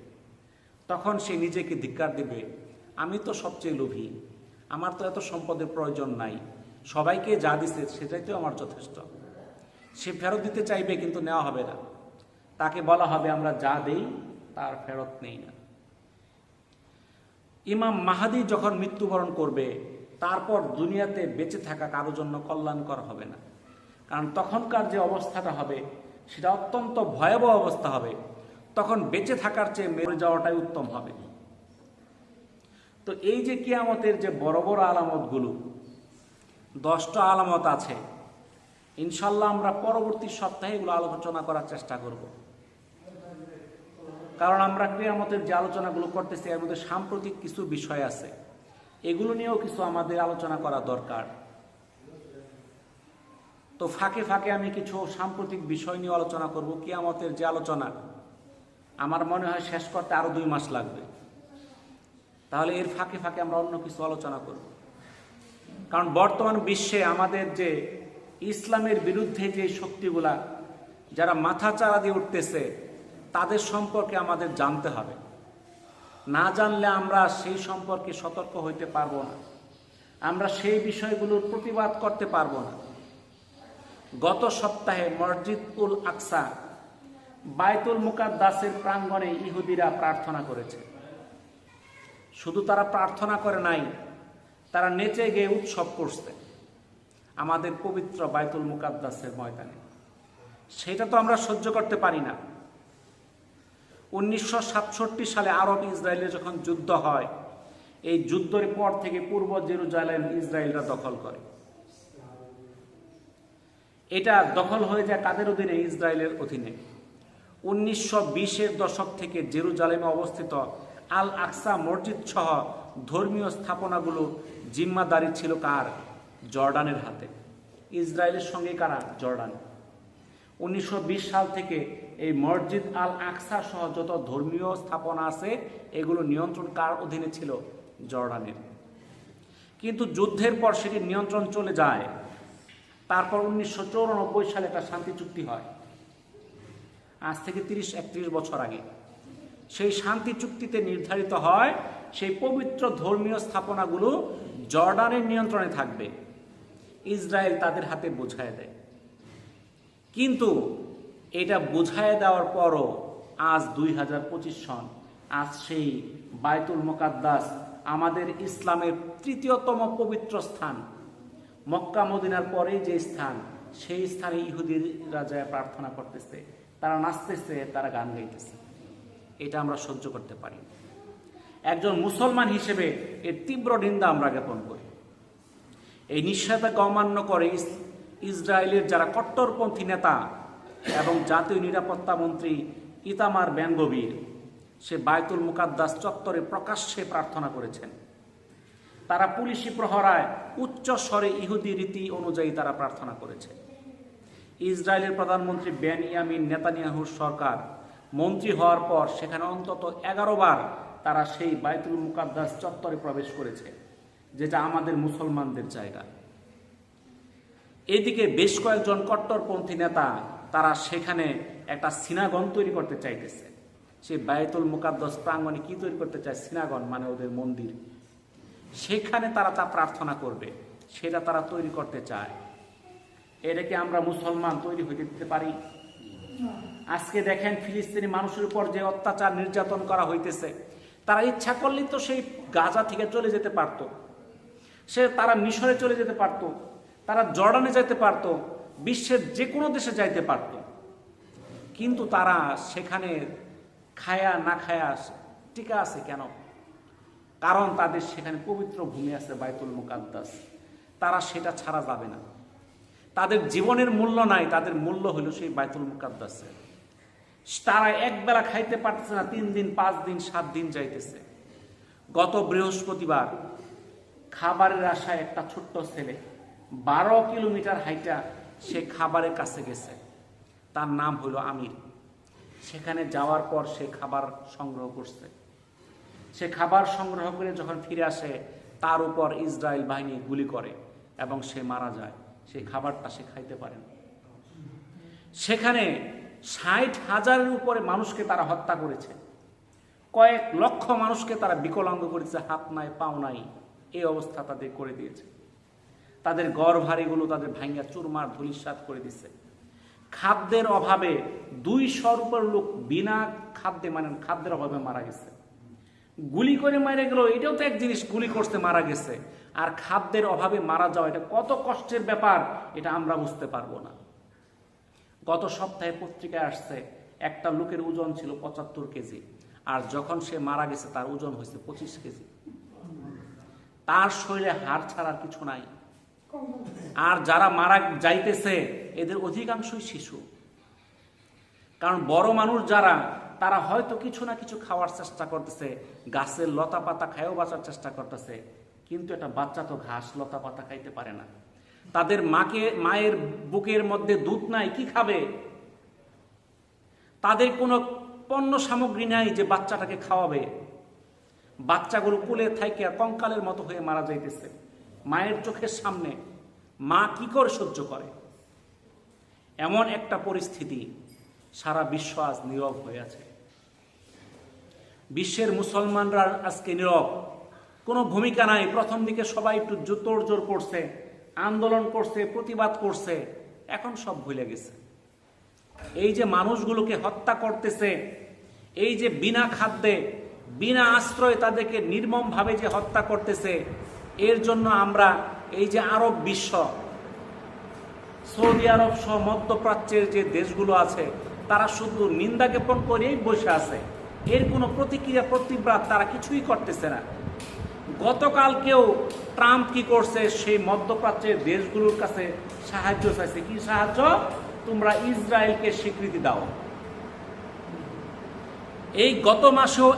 Speaker 1: তখন সে নিজেকে ধিক্কার দিবে, আমি তো সবচেয়ে লোভী, আমার তো এত সম্পদের প্রয়োজন নাই, সবাইকে যা দিছে সেটাই তো আমার যথেষ্ট। সে ফেরত দিতে চাইবে, কিন্তু নেওয়া হবে না। তাকে বলা হবে, আমরা যা দেই তার ফেরত নেই না। ইমাম মাহাদি যখন মৃত্যুবরণ করবে, তারপর দুনিয়াতে বেঁচে থাকা কারোর জন্য কল্যাণকর হবে না, কারণ তখনকার যে অবস্থাটা হবে সেটা অত্যন্ত ভয়াবহ অবস্থা হবে। তখন বেঁচে থাকার চেয়ে মরে যাওয়াটাই উত্তম হবে। তো এই যে কিয়ামতের যে বড় বড় আলামতগুলো, 10টা আলামত আছে, ইনশাল্লাহ আমরা পরবর্তী সপ্তাহে এগুলো আলোচনা করার চেষ্টা করব। কারণ আমরা কিয়ামতের যে আলোচনাগুলো করতেছি এর মধ্যে সাম্প্রতিক কিছু বিষয় আছে, এগুলো নিয়েও কিছু আমাদের আলোচনা করা দরকার। তো ফাঁকে ফাঁকে আমি কিছু সাম্প্রতিক বিষয় নিয়ে আলোচনা করব। কিয়ামতের যে আলোচনা আমার মনে হয় শেষ করতে আরো 2 মাস লাগবে, তাহলে এর ফাঁকে ফাঁকে আমরা অন্য কিছু আলোচনা করব। কারণ বর্তমান বিশ্বে আমাদের যে ইসলামের বিরুদ্ধে যে শক্তিগুলা যারা মাথা চাড়া দিয়ে উঠতেছে, তাদের সম্পর্কে আমাদের জানতে হবে। না জানলে আমরা সেই সম্পর্কে সতর্ক হইতে পারবো না, আমরা সেই বিষয়গুলোর প্রতিবাদ করতে পারবো না। গত সপ্তাহে মসজিদ উল আকসা, বাইতুল মুকাদ্দাসের প্রাঙ্গণে ইহুদিরা প্রার্থনা করেছে। শুধু তারা প্রার্থনা করে নাই, তারা নেচে গেয়ে উৎসব করছে আমাদের পবিত্র বাইতুল মুকাদ্দাসের ময়দানে। সেটা তো আমরা সহ্য করতে পারি না। 1967 সালে আরব ইসরায়েলে যখন যুদ্ধ হয়, এই যুদ্ধের পর থেকে পূর্ব জেরুজালেম ইসরায়েলরা দখল করে। এটা দখল হয়ে যায় কাদের অধীনে? ইসরায়েলের অধীনে। 1920-এর দশক থেকে জেরুজালেমে অবস্থিত আল আকসা মসজিদ সহ ধর্মীয় স্থাপনাগুলো জিম্মাদারি ছিল কার? জর্ডানের হাতে। ইসরায়েলের সঙ্গে কারা? জর্ডান। 1920 সাল থেকে এই মসজিদ আল আকসা সহ যত ধর্মীয় স্থাপনা আছে এগুলো নিয়ন্ত্রণ কার অধীনে ছিল? জর্ডানের। কিন্তু যুদ্ধের পর সেটি নিয়ন্ত্রণ চলে যায়। তারপর 1994 সালে একটা শান্তি চুক্তি হয়, আজ থেকে 30-31 বছর আগে। সেই শান্তি চুক্তিতে নির্ধারিত হয় সেই পবিত্র ধর্মীয় স্থাপনাগুলো জর্ডানের নিয়ন্ত্রণে থাকবে। ইসরায়েল তাদের হাতে বুঝায় দেয়। কিন্তু এটা বুঝায় দেওয়ার পরও আজ 2025 সন, আজ সেই বায়তুল মুকাদ্দাস, আমাদের ইসলামের তৃতীয়তম পবিত্র স্থান, মক্কা মদিনার পরে যে স্থান, সেই স্থানে ইহুদিরা যায় প্রার্থনা করতেছে, তারা নাচতেছে, তারা গান গাইতেছে। এটা আমরা সহ্য করতে পারি। একজন মুসলমান হিসেবে এর তীব্র নিন্দা আমরা জ্ঞাপন করি। এই নিষেধাজ্ঞা অমান্য করে ইসরায়েলের যারা কট্টরপন্থী নেতা এবং জাতীয় নিরাপত্তা মন্ত্রী ইতামার বেন-গভির, সে বায়তুল মুকাদ্দাস চত্বরে প্রকাশ্যে প্রার্থনা করেছেন। তারা পুলিশি প্রহরায় উচ্চ স্বরে ইহুদি রীতি অনুযায়ী তারা প্রার্থনা করেছে। ইসরায়েলের প্রধানমন্ত্রী বেনিয়ামিন নেতানিয়াহুর সরকার মন্ত্রী হওয়ার পর সেখানে অন্তত 11 বার তারা সেই বায়তুল মুকাদ্দাস চত্বরে প্রবেশ করেছে, যেটা আমাদের মুসলমানদের জায়গা। এদিকে বেশ কয়েকজন কট্টরপন্থী নেতা তারা সেখানে একটা সিনাগন তৈরি করতে চাইতেছে। সেই বায়তুল মুকাদ্দাস প্রাঙ্গণে কি তৈরি করতে চায়? সিনাগন, মানে ওদের মন্দির। সেখানে তারা তা প্রার্থনা করবে, সেটা তারা তৈরি করতে চায়। এটাকে আমরা মুসলমান তৈরি হইতে দিতে পারি? আজকে দেখেন ফিলিস্তিনি মানুষের উপর যে অত্যাচার নির্যাতন করা হইতেছে, তারা ইচ্ছা করলেই তো সেই গাজা থেকে চলে যেতে পারত, তারা মিশরে চলে যেতে পারত, তারা জর্ডানে যেতে পারত, বিশ্বের যে কোনো দেশে যাইতে পারত। কিন্তু তারা সেখানে খায়া না খায়া টিকা আছে কেন? কারণ তাদের সেখানে পবিত্র ভূমি আছে, বায়তুল মুকাদ্দাস। তারা সেটা ছাড়া যাবে না। তাদের জীবনের মূল্য নাই, তাদের মূল্য হলো সেই বায়তুল মুকাদ্দাসে। তারা একবেলা খাইতে পারতেছে না, 3 দিন 5 দিন 7 দিন যাইতেছে। গত বৃহস্পতিবার খাবারের আশায় একটা ছোট্ট ছেলে 12 কিলোমিটার হাইটা সে খাবারের কাছে গেছে। তার নাম হলো আমির। সেখানে যাওয়ার পর সে খাবার সংগ্রহ করছে। সে খাবার সংগ্রহ করে যখন ফিরে আসে, তার উপর ইসরায়েল বাহিনী গুলি করে এবং সে মারা যায়। সেই খাবারটা সে খাইতে পারে না। সেখানে 60,000-এর উপরে মানুষকে তারা হত্যা করেছে। কয়েক লক্ষ মানুষকে তারা বিকলাঙ্গ করেছে, হাত নাই পাও নাই, এই অবস্থা তাদের করে দিয়েছে। তাদের ঘর বাড়িগুলো তাদের ভাঙ্গা চুরমার ধূলিসাৎ করে দিচ্ছে। খাদ্যের অভাবে 200-র উপর লোক বিনা খাদ্যে, মানে খাদ্যের অভাবে মারা গেছে। গুলি করে মারা গেল, এটাও তো এক জিনিস, গুলি করতে মারা গেছে। আর খাদ্যের অভাবে মারা যাওয়া, এটা কত কষ্টের ব্যাপার, এটা আমরা বুঝতে পারবো না। গত সপ্তাহে পত্রিকায় আসছে একটা লোকের ওজন ছিল 75 কেজি, আর যখন সে মারা গেছে তার ওজন হয়েছে 25 কেজি। তার শরীরে হাড় ছাড়ার কিছু নাই। আর যারা মারা যাইতেছে এদের অধিকাংশই শিশু। কারণ বড় মানুষ যারা, তারা হয়তো কিছু না কিছু খাওয়ার চেষ্টা করতেছে, গাছের লতা পাতা খায়ও বাঁচার চেষ্টা করতেছে, কিন্তু একটা বাচ্চা তো ঘাস লতা পাতা খাইতে পারে না। তাদের মায়ের বুকের মধ্যে দুধ নাই, কি খাবে? তাদের কোনো পণ্য সামগ্রী নাই যে বাচ্চাটাকে খাওয়াবে। বাচ্চাগুলো কোলে থাইকে কঙ্কালের মতো হয়ে মারা যাইতেছে মায়ের চোখের সামনে। মা কি করে সহ্য করে? এমন একটা পরিস্থিতি, সারা বিশ্ব আজ নীরব হয়ে আছে। বিশ্বের মুসলমানরা আজকে নীরব, কোনো ভূমিকা নাই। প্রথম দিকে সবাই একটু তোড়জোড় করছে, আন্দোলন করছে, প্রতিবাদ করছে, এখন সব ভুলে গেছে। এই যে মানুষগুলোকে হত্যা করতেছে, এই যে বিনা খাদ্যে বিনা আশ্রয়ে তাদেরকে নির্মমভাবে যে হত্যা করতেছে, এর জন্য আমরা এই যে আরব বিশ্ব, সৌদি আরব সহ মধ্যপ্রাচ্যের যে দেশগুলো আছে, তারা শুধু নিন্দা জ্ঞাপন করেই বসে আছে। এর কোনো প্রতিক্রিয়া প্রতিবাদ তারা কিছুই করতেছে না। গতকালকেও ট্রাম্প কি করছে? সেই মধ্যপ্রাচ্যের দেশগুলোর কাছে সাহায্য চাইছে। কি সাহায্য? তোমরা ইসরায়েলকে স্বীকৃতি দাও। এই গত মাসেও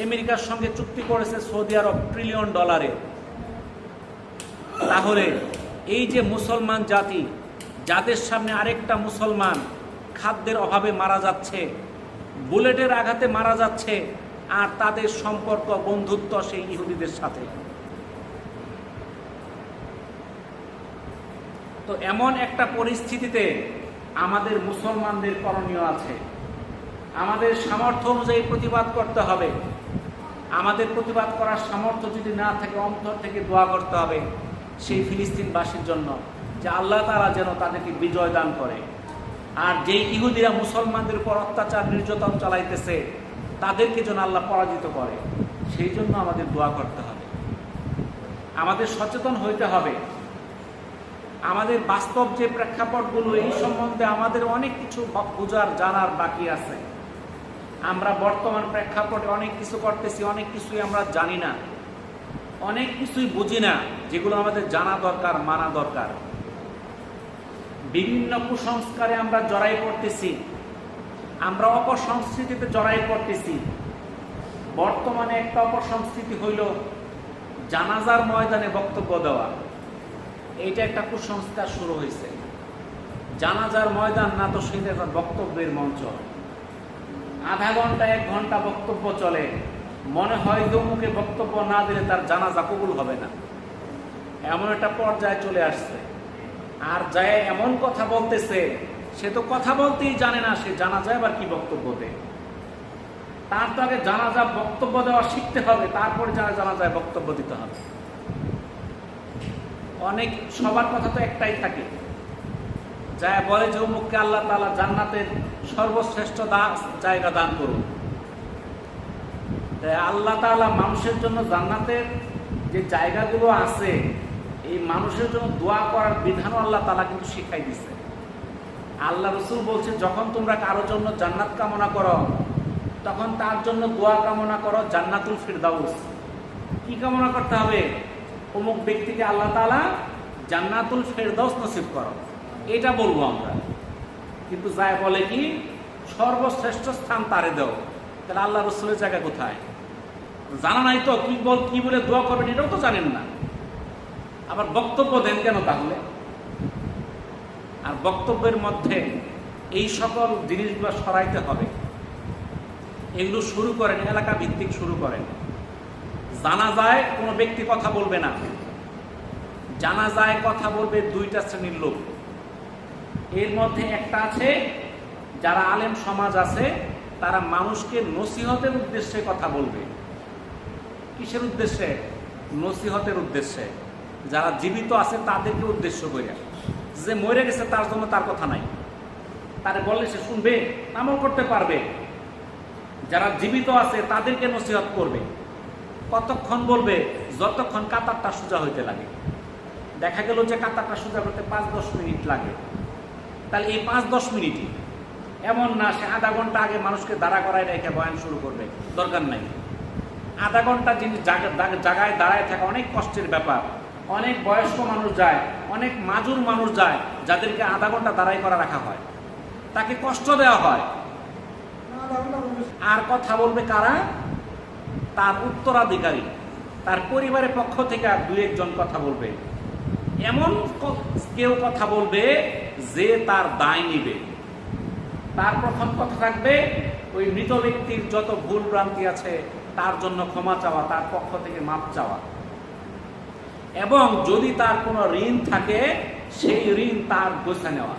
Speaker 1: আমেরিকার সঙ্গে চুক্তি করেছে সৌদি আরব $1 ট্রিলিয়ন। তাহলে এই যে মুসলমান জাতি, যাদের সামনে আরেকটা মুসলমান খাদ্যের অভাবে মারা যাচ্ছে, বুলেটের আঘাতে মারা যাচ্ছে, আর তাদের সম্পর্ক বন্ধুত্ব সেই ইহুদিদের সাথে, তো এমন একটা পরিস্থিতিতে আমাদের মুসলমানদের করণীয় আছে। আমাদের সামর্থ্য অনুযায়ী প্রতিবাদ করতে হবে। আমাদের প্রতিবাদ করার সামর্থ্য যদি না থাকে, অন্তর থেকে দোয়া করতে হবে, সেই ফিলিস্তিনবাসীর জন্য, যে আল্লাহ তাআলা যেন তাদেরকে বিজয় দান করে। আর যেই ইহুদিরা মুসলমানদের উপর অত্যাচার নির্যাতন চালাইতেছে তাদেরকে যেন আল্লাহ পরাজিত করে, সেই জন্য আমাদের দোয়া করতে হবে। আমাদের সচেতন হইতে হবে। আমাদের বাস্তব যে প্রেক্ষাপটগুলো, এই সম্বন্ধে আমাদের অনেক কিছু বোঝার জানার বাকি আছে। আমরা বর্তমান প্রেক্ষাপটে অনেক কিছু করতেছি, অনেক কিছুই আমরা জানি না, অনেক কিছুই বুঝি না, যেগুলো আমাদের জানা দরকার, মানা দরকার। বিভিন্ন কুসংস্কারে আমরা জড়াই পড়তেছি, আমরা অপসংস্কৃতিতে জড়াই পড়তেছি। বর্তমানে একটা অপসংস্কৃতি হইল জানাজার ময়দানে বক্তব্য দেওয়া। এইটা একটা কুসংস্কার শুরু হয়েছে। জানাজার ময়দান না তো সেটা একটা বক্তব্যের মঞ্চ। আধা ঘন্টা 1 ঘন্টা বক্তব্য চলে, মনে হয় যে মুখে বক্তব্য না দিলে তার জানাজা কবুল হবে না, এমন একটা পর্যায়ে চলে আসছে। আর যায় এমন কথা বলতেছে, সে তো কথা বলতেই জানে না, সে জানাজায় আবার কি বক্তব্য দেয়। তার তো আগে জানাজা বক্তব্য দেওয়া শিখতে হবে, তারপরে জানাজায় বক্তব্য দিতে হবে। অনেক সবার কথা তো একটাই থাকে, যা বলে যে অমুককে আল্লাহ তাআলা জান্নাতের সর্বশ্রেষ্ঠ জায়গা দান করুন। আল্লাহ তাআলা মানুষের জন্য জান্নাতের যে জায়গাগুলো আছে, এই মানুষের জন্য দোয়া করার বিধানও আল্লাহ তাআলা কিন্তু শিখাই দিছে। আল্লাহ রাসূল বলছে, যখন তোমরা কারো জন্য জান্নাত কামনা করো, তখন তার জন্য দোয়া কামনা করো জান্নাতুল ফিরদাউস। কি কামনা করতে হবে? অমুক ব্যক্তিকে আল্লাহ তাআলা জান্নাতুল ফিরদাউস নসিব করো, এটা বলবো আমরা। কিন্তু যায় বলে কি সর্বশ্রেষ্ঠ স্থান তারে দাও। তাহলে আল্লাহ রাসূলের জায়গা কোথায়? জানা নাই তো কি বলে দোয়া করবেন, এটাও তো জানেন না, আবার বক্তব্য দেন কেন তাহলে? আর বক্তব্যের মধ্যে এই সকল জিনিসগুলো সরাইতে হবে। এগুলো শুরু করেন এলাকা ভিত্তিক শুরু করেন। জানাজায় কোনো ব্যক্তি কথা বলবে না, জানাজায় কথা বলবে 2টা শ্রেণীর লোক। এর মধ্যে একটা আছে, যারা আলেম সমাজ আছে, তারা মানুষকে নসিহতের উদ্দেশ্যে কথা বলবে। কিসের উদ্দেশ্যে? নসিহতের উদ্দেশ্যে। যারা জীবিত আছে তাদেরকে উদ্দেশ্য করে, যে মরে গেছে তার জন্য তার কথা নাই, তারে বললে সে শুনবে, আমল করতে পারবে। যারা জীবিত আছে তাদেরকে নসিহত করবে। কতক্ষণ বলবে? যতক্ষণ কাতারটা সোজা হইতে লাগে। দেখা গেল যে কাতারটা সোজা করতে 5-10 মিনিট লাগে, তাহলে এই 5-10 মিনিটই, এমন না সে আধা ঘন্টা আগে মানুষকে দাঁড়া করায় রেখে বয়ান শুরু করবে, দরকার নাই। আধা ঘন্টা যিনি জায়গায় দাঁড়ায় থাকা অনেক কষ্টের ব্যাপার। অনেক বয়স্ক মানুষ যায়, অনেক মাজুর মানুষ যায়, যাদেরকে আধা ঘন্টা দাঁড়াই করা রাখা হয়, তাকে কষ্ট দেওয়া হয়। আর কথা বলবে কারা? তার উত্তরাধিকারী, তার পরিবারের পক্ষ থেকে আর 2-1 জন কথা বলবে। এমন কেউ কথা বলবে যে তার দায় নিবে। তার প্রথম কথা থাকবে ওই মৃত ব্যক্তির যত ভুল ভ্রান্তি আছে তার জন্য ক্ষমা চাওয়া, তার পক্ষ থেকে মাপ চাওয়া, এবং যদি তার কোনো ঋণ থাকে সেই ঋণ তার গোছা নেওয়া।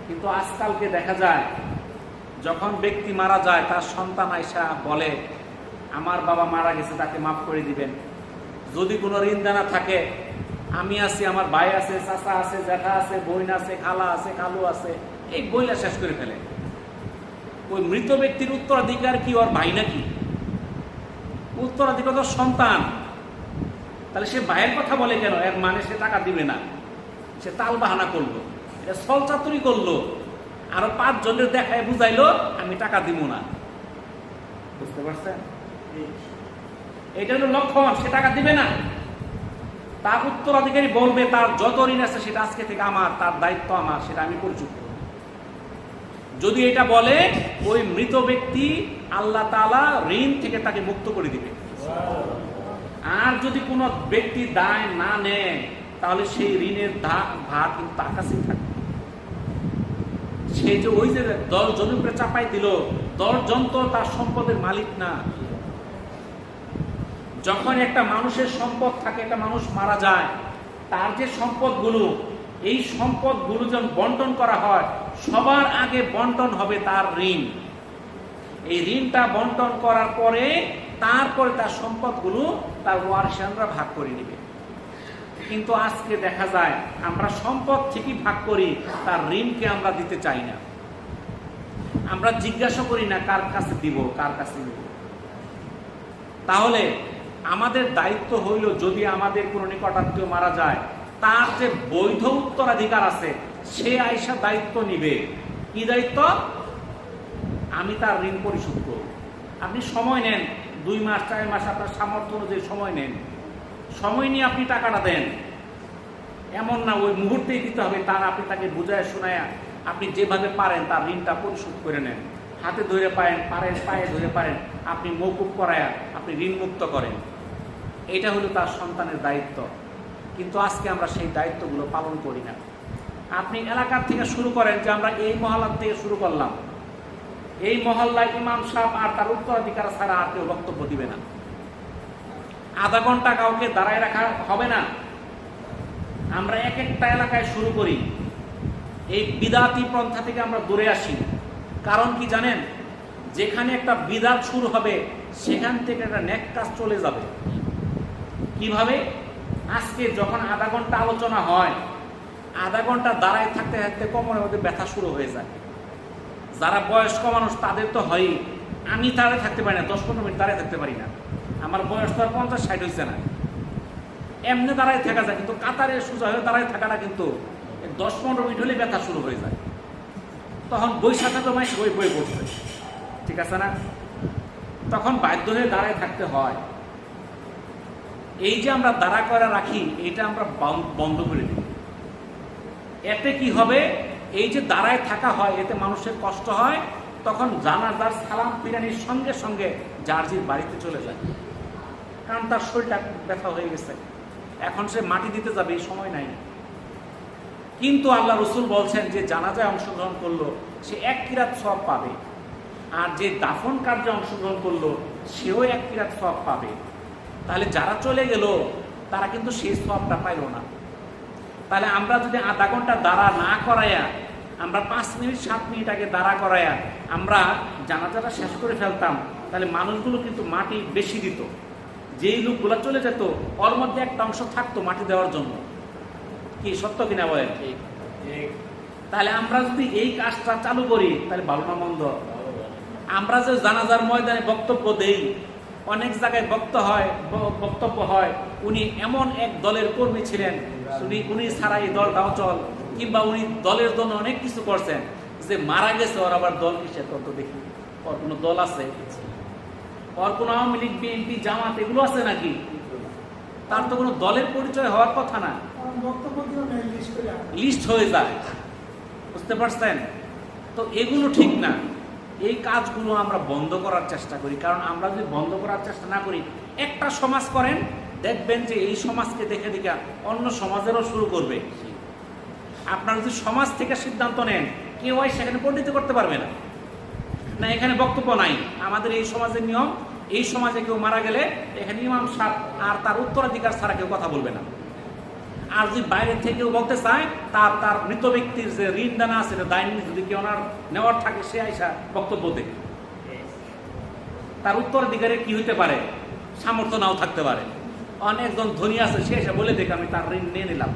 Speaker 1: কিন্তু আজকালকে দেখা যায়, যখন ব্যক্তি মারা যায় তার সন্তান আইসা বলে আমার বাবা মারা গেছে, তাকে মাফ করে দিবেন। যদি কোনো ঋণ দেনা থাকে, আমি আছি, আমার ভাই আছে, চাচা আছে, জ্যাঠা আছে, বোন আছে, খালা আছে, খালু আছে, এই বইলা শেষ করে ফেলে। ওই মৃত ব্যক্তির উত্তরাধিকার কি ওর ভাই নাকি? উত্তরাধিকার তো সন্তান। তাহলে সে ভাইয়ের কথা বলে কেন? এর মানে সে টাকা দিবে না, সে তাল বাহানা করলো, এটা ছলচাতুরি করলো, আরো 5 জনের দেখায় বুঝাইলো আমি টাকা দিব না। বুঝতে পারছেন? এটা হলো লক্ষণ, সে টাকা দিবে না। তার উত্তরাধিকারী বলবে তার যত ঋণ আছে সেটা আজকে থেকে আমার, তার দায়িত্ব আমার, সেটা আমি পরিশোধ করব। যদি এটা বলে, ওই মৃত ব্যক্তি আল্লাহ তাআলা ঋণ থেকে তাকে মুক্ত করে দিবে। আর যদি কোনো ব্যক্তি দায় না নেয়, তাহলে সেই ঋণের ভার কিন্তু তার কাছেই থাকবে। সে যে ওই যে 10 জনের উপরে চাপাই দিল, 10 জন তো তার সম্পদের মালিক না। যখন একটা মানুষের সম্পদ থাকে, একটা মানুষ মারা যায়, তার যে সম্পদগুলো, এই সম্পদগুলো যখন বন্টন করা হয়, সবার আগে বন্টন হবে তার ঋণ। এই ঋণটা বন্টন করার পরে তারপরে তার সম্পদগুলো তার ওয়ারিশানরা ভাগ করে নেবে। কিন্তু আজকে দেখা যায় আমরা সম্পদ ঠিকই ভাগ করি, তার ঋণকে আমরা দিতে চাই না। আমরা জিজ্ঞাসা করি না কার কাছে দিব, কার কাছে দিব। তাহলে আমাদের দায়িত্ব হইল, যদি আমাদের কোনো নিকটাত্মীয় মারা যায়, তার যে বৈধ উত্তরাধিকার আছে সে আইসা দায়িত্ব নিবে। কি দায়িত্ব? আমি তার ঋণ পরিশোধ করব। আপনি সময় নেন, 2 মাস 4 মাস আপনার সামর্থ্য অনুযায়ী সময় নেন, সময় নিয়ে আপনি টাকাটা দেন। এমন না ওই মুহূর্তেই দিতে হবে, তার আপনি তাকে বুঝায় শোনায় আপনি যেভাবে পারেন তার ঋণটা পরিশোধ করে নেন। হাতে ধরে পারেন, পায়ে ধরে পারেন, আপনি মওকুফ করায়া আপনি ঋণ মুক্ত করেন। এটা হলো তার সন্তানের দায়িত্ব। কিন্তু আজকে আমরা সেই দায়িত্বগুলো পালন করি না। আপনি এলাকার থেকে শুরু করেন, যে আমরা এই মহল্লার থেকে শুরু করলাম, এই মহল্লায় ইমাম সাহেব আর তার উত্তরাধিকার ছাড়া আর কেউ বক্তব্য দিবে না। আধা ঘন্টা কাউকে দাঁড়ায় রাখা হবে না। আমরা এক একটা এলাকায় শুরু করি। এই বিদাতি পন্থা থেকে আমরা দূরে আসি। কারণ কি জানেন? যেখানে একটা বিদাত শুরু হবে সেখান থেকে একটা নেক কাজ চলে যাবে। কিভাবে? আজকে যখন আধা ঘন্টা আলোচনা হয়, আধা ঘন্টা দাঁড়ায় থাকতে থাকতে কোমরের মধ্যে ব্যথা শুরু হয়ে যায়। যারা বয়স্ক মানুষ তাদের তো হয়ই। আমি দাঁড়ায় থাকতে পারি না, 10-15 মিনিট দাঁড়ায় থাকতে পারি না। আমার বয়স তো আর 50-60 হয়েছে না। এমনি দাঁড়ায় থাকা যায়, কিন্তু কাতারে সোজা হয়ে দাঁড়ায় থাকাটা কিন্তু 10-15 মিনিট হলে ব্যথা শুরু হয়ে যায়। তখন বই সাথে তো মাইস বই পড়ছে, ঠিক আছে না? তখন বাধ্য হয়ে দাঁড়ায় থাকতে হয়। এই যে আমরা দাঁড়া করে রাখি, এটা আমরা বন্ধ করে দিই। এতে কি হবে? এই যে দাঁড়ায় থাকা হয়, এতে মানুষের কষ্ট হয়। তখন জানাজার সালাম ফিরানির সঙ্গে সঙ্গে জার্জির বাড়িতে চলে যায়, কারণ তার শরীরটা ব্যথা হয়ে গেছে। এখন সে মাটি দিতে যাবে, এই সময় নাই। কিন্তু আল্লাহ রসুল বলছেন যে জানাজায় অংশগ্রহণ করলো সে 1 কিরাত সওয়াব পাবে, আর যে দাফন কার্যে অংশগ্রহণ করলো সেও 1 কিরাত সওয়াব পাবে। তাহলে যারা চলে গেল তারা কিন্তু সেই সওয়াবটা পাইল না। তাহলে আমরা যদি আধা ঘন্টা দাঁড়া না করাইয়া, আমরা 5 মিনিট 7 মিনিট আগে দাঁড়া করাইয়া আমরা জানাজাটা শেষ করে ফেলতাম, তাহলে মানুষগুলো কিন্তু মাটি বেশি দিত। যেই লোকগুলো চলে যেত ওর মধ্যে একটা অংশ থাকতো মাটি দেওয়ার জন্য। কি সত্য কিনা বলেন? তাহলে আমরা যদি এই কাজটা চালু করি তাহলে ভালো না মন্দ? আমরা যে জানাজার ময়দানে বক্তব্য দেই, অনেক জায়গায় বক্তব্য হয় উনি এমন এক দলের কর্মী ছিলেন, উনি ছাড়া এই দলটা অচল, কিংবা উনি দলের জন্য অনেক কিছু করছেন, যে মারা গেছে ওর আবার দল কিসের? তত দেখি ওর কোনো দল আছে? ওর কোনো আওয়ামী লীগ, বিএনপি, জামাত এগুলো আছে নাকি? তার তো কোনো দলের পরিচয় হওয়ার কথা না, লিস্ট হয়ে যায়। বুঝতে পারছেন? তো এগুলো ঠিক না। এই কাজগুলো আমরা বন্ধ করার চেষ্টা করি। কারণ আমরা যদি বন্ধ করার চেষ্টা না করি, একটা সমাজ করেন, দেখবেন যে এই সমাজকে দেখে দেখে অন্য সমাজেরও শুরু করবে। আপনারা যদি সমাজ থেকে সিদ্ধান্ত নেন, কেউ সেখানে পণ্ডিত করতে পারবে না। না, এখানে বক্তব্য নাই। আমাদের এই সমাজের নিয়ম, এই সমাজে কেউ মারা গেলে এখানে ইমাম সাহেব আর তার উত্তরাধিকার ছাড়া কেউ কথা বলবে না। আর যদি বাইরে থেকে কেউ বলতে চায়, তার মৃত ব্যক্তির যে ঋণ দানা আছে, দায় যদি কেউ নেওয়ার থাকে, সে আইসা বক্তব্য দেয়। তার উত্তরাধিকারে কি হইতে পারে? সামর্থ্য নাও থাকতে পারে। অনেকজন ধনী আছে, সে এসে বলে দেখ আমি তার ঋণ নিয়ে নিলাম,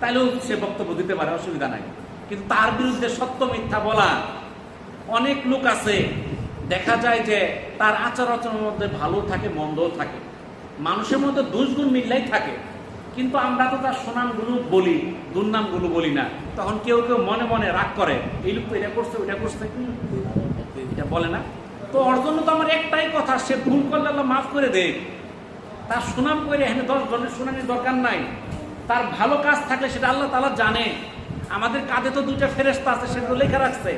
Speaker 1: তাইলেও সে বক্তব্য দিতে পারে, অসুবিধা নাই। কিন্তু তার বিরুদ্ধে সত্য মিথ্যা বলা অনেক লোক আছে। দেখা যায় যে তার আচার আচরণের মধ্যে ভালো থাকে, মন্দও থাকে, মানুষের মধ্যে দোষগুণ মিললেই থাকে। কিন্তু আমরা তো তার সুনামগুলো বলি, দুর্নামগুলো বলি না। তখন কেউ কেউ মনে মনে রাগ করে, এই লোক তো এটা করছে, ওইটা করছে, এটা বলে না। তো ওর জন্য তো আমার একটাই কথা, সে ভুল করলে আল্লাহ মাফ করে দেয়। তার সুনাম করে এখানে 10 জনের সুনামের দরকার নাই। তার ভালো কাজ থাকলে সেটা আল্লাহ তাআলা জানে। আমাদের কাঁধে তো 2টা ফেরেশতা আছে, সেগুলো লেখা রাখছে,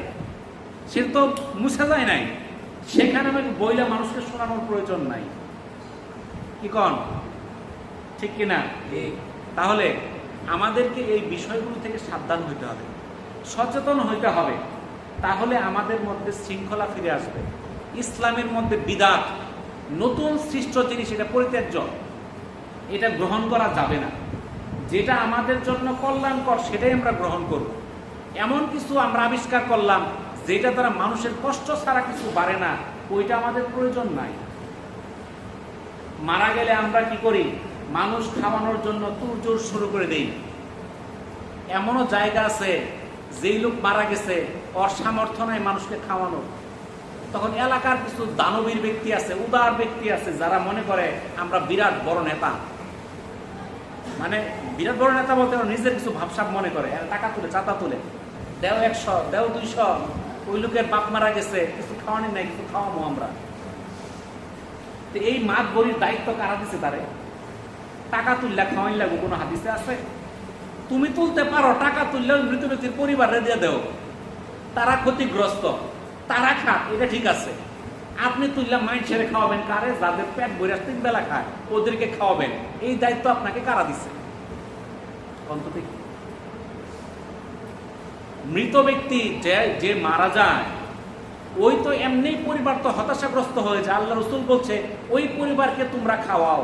Speaker 1: সে তো মুছে যায় নাই। সেখানে আমাকে বইলে মানুষকে শোনানোর প্রয়োজন নাই। কি কন? ঠিক কিনা? তাহলে আমাদেরকে এই বিষয়গুলো থেকে সাবধান হইতে হবে, সচেতন হইতে হবে। তাহলে আমাদের মধ্যে শৃঙ্খলা ফিরে আসবে। ইসলামের মধ্যে বিদআত, নতুন সৃষ্ট জিনিস, এটা পরিত্যাজ্য, এটা গ্রহণ করা যাবে না। যেটা আমাদের জন্য কল্যাণকর সেটাই আমরা গ্রহণ করব। এমন কিছু আমরা আবিষ্কার করলাম যেটা দ্বারা মানুষের কষ্ট ছাড়া কিছু বাড়ে না, ওইটা আমাদের প্রয়োজন নাই। মারা গেলে আমরা কি করি? মানুষ খাওয়ানোর জন্য তোড়জোড় শুরু করে দেই। এমনও জায়গা আছে যেই লোক মারা গেছে ওর সামর্থ্য নাই মানুষকে খাওয়ানো, তখন এলাকার কিছু দানবীর ব্যক্তি আছে, উদার ব্যক্তি আছে, যারা মনে করে আমরা বিরাট বড় নেতা, মানে বিরাট বড় নেতা বলতে নিজের কিছু ভাবসাব মনে করে, টাকা তুলে চাঁদা তুলে, দেও 100 দেও 200, ওই লোকের বাপ মারা গেছে, কিছু খাওয়ানি নাই, কিছু খাওয়াবো আমরা। তো এই মাত গরির দায়িত্ব কারা দিছে? তারে টাকা তুললে খাওয়াই লাগবো কোনো হাদিসে আছে? তুমি তুলতে পারো, টাকা তুললে মৃত ব্যক্তির পরিবারে দিয়ে দেও, তারা ক্ষতিগ্রস্ত, তারা খাক, এটা ঠিক আছে। আপনি তুললে মাইন্ড ছেড়ে খাওয়াবেন কারে? যাদের পেট ভরে 3 বেলা খায় ওদেরকে খাওয়াবেন। এই দায়িত্ব আপনাকে কারা দিছে? অন্তত মৃত ব্যক্তি যে মারা যায়, ওই তো এমনি পরিবার তো হতাশাগ্রস্ত হয়ে যায়। আল্লাহ রসুল বলছে ওই পরিবারকে তোমরা খাওয়াও,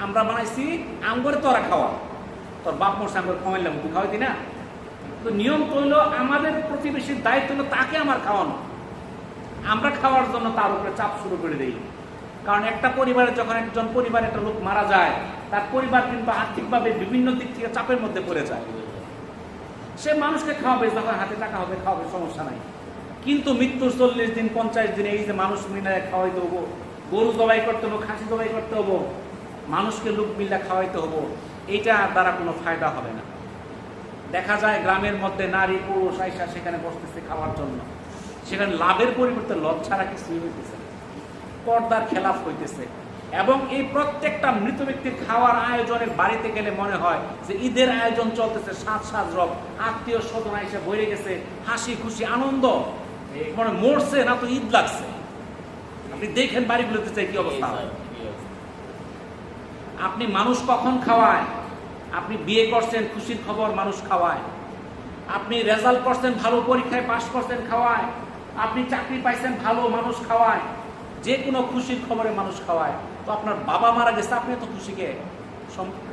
Speaker 1: আমরা বানাইছি আমগরে তোরা খাওয়া, তোর বাপ মোর সাঙ্গর খাওয়াইলাম, তুই খাওয়াইতি না? তো নিয়ম তৈল আমাদের প্রতিবেশীর দায়িত্ব হলো তাকে আমার খাওয়ানো, আমরা খাওয়ার জন্য তার উপরে চাপ শুরু করে দিই। কারণ একটা পরিবারে যখন একজন পরিবারে একটা লোক মারা যায়, তার পরিবার কিন্তু আর্থিকভাবে বিভিন্ন দিক থেকে চাপের মধ্যে পড়ে যায়। সে মানুষকে খাওয়াবে, যখন হাতে টাকা হবে খাওয়াবে, সমস্যা নাই। কিন্তু মৃত্যুর 40 দিন 50 দিনে এই যে মানুষ মিলে খাওয়াইতে হবো, গরু জবাই করতে হবো, খাসি জবাই করতে হবো, মানুষকে লোক মিলে খাওয়াইতে হবো, এইটা দ্বারা কোনো ফায়দা হবে না। দেখা যায় গ্রামের মধ্যে নারী পুরুষ আইসা সেখানে বসতেছে খাওয়ার জন্য, সেখানে লাভের পরিবর্তে লজ ছাড়া কিছুই হইতেছে, পর্দার খেলাফ হইতেছে। এবং এই প্রত্যেকটা মৃত ব্যক্তির খাওয়ার আয়োজনের বাড়িতে গেলে মনে হয় যে ঈদের আয়োজন চলতেছে, সাজ রব, আত্মীয় স্বজন এসে ভরে গেছে, হাসি খুশি আনন্দ, মানে মরছে না তো ঈদ লাগছে। আপনি দেখেন বাড়িগুলোতে চাই কি অবস্থা। আপনি মানুষ কখন খাওয়ায়? আপনি বিয়ে করছেন, খুশির খবর মানুষ খাওয়ায়। আপনি রেজাল্ট করছেন ভালো, পরীক্ষায় পাশ করছেন, খাওয়ায়। আপনি চাকরি পাইছেন ভালো, মানুষ খাওয়ায়। যে কোনো খুশির খবরে মানুষ খাওয়ায়। তো আপনার বাবা মারা গেছে, আপনি তো খুশিকে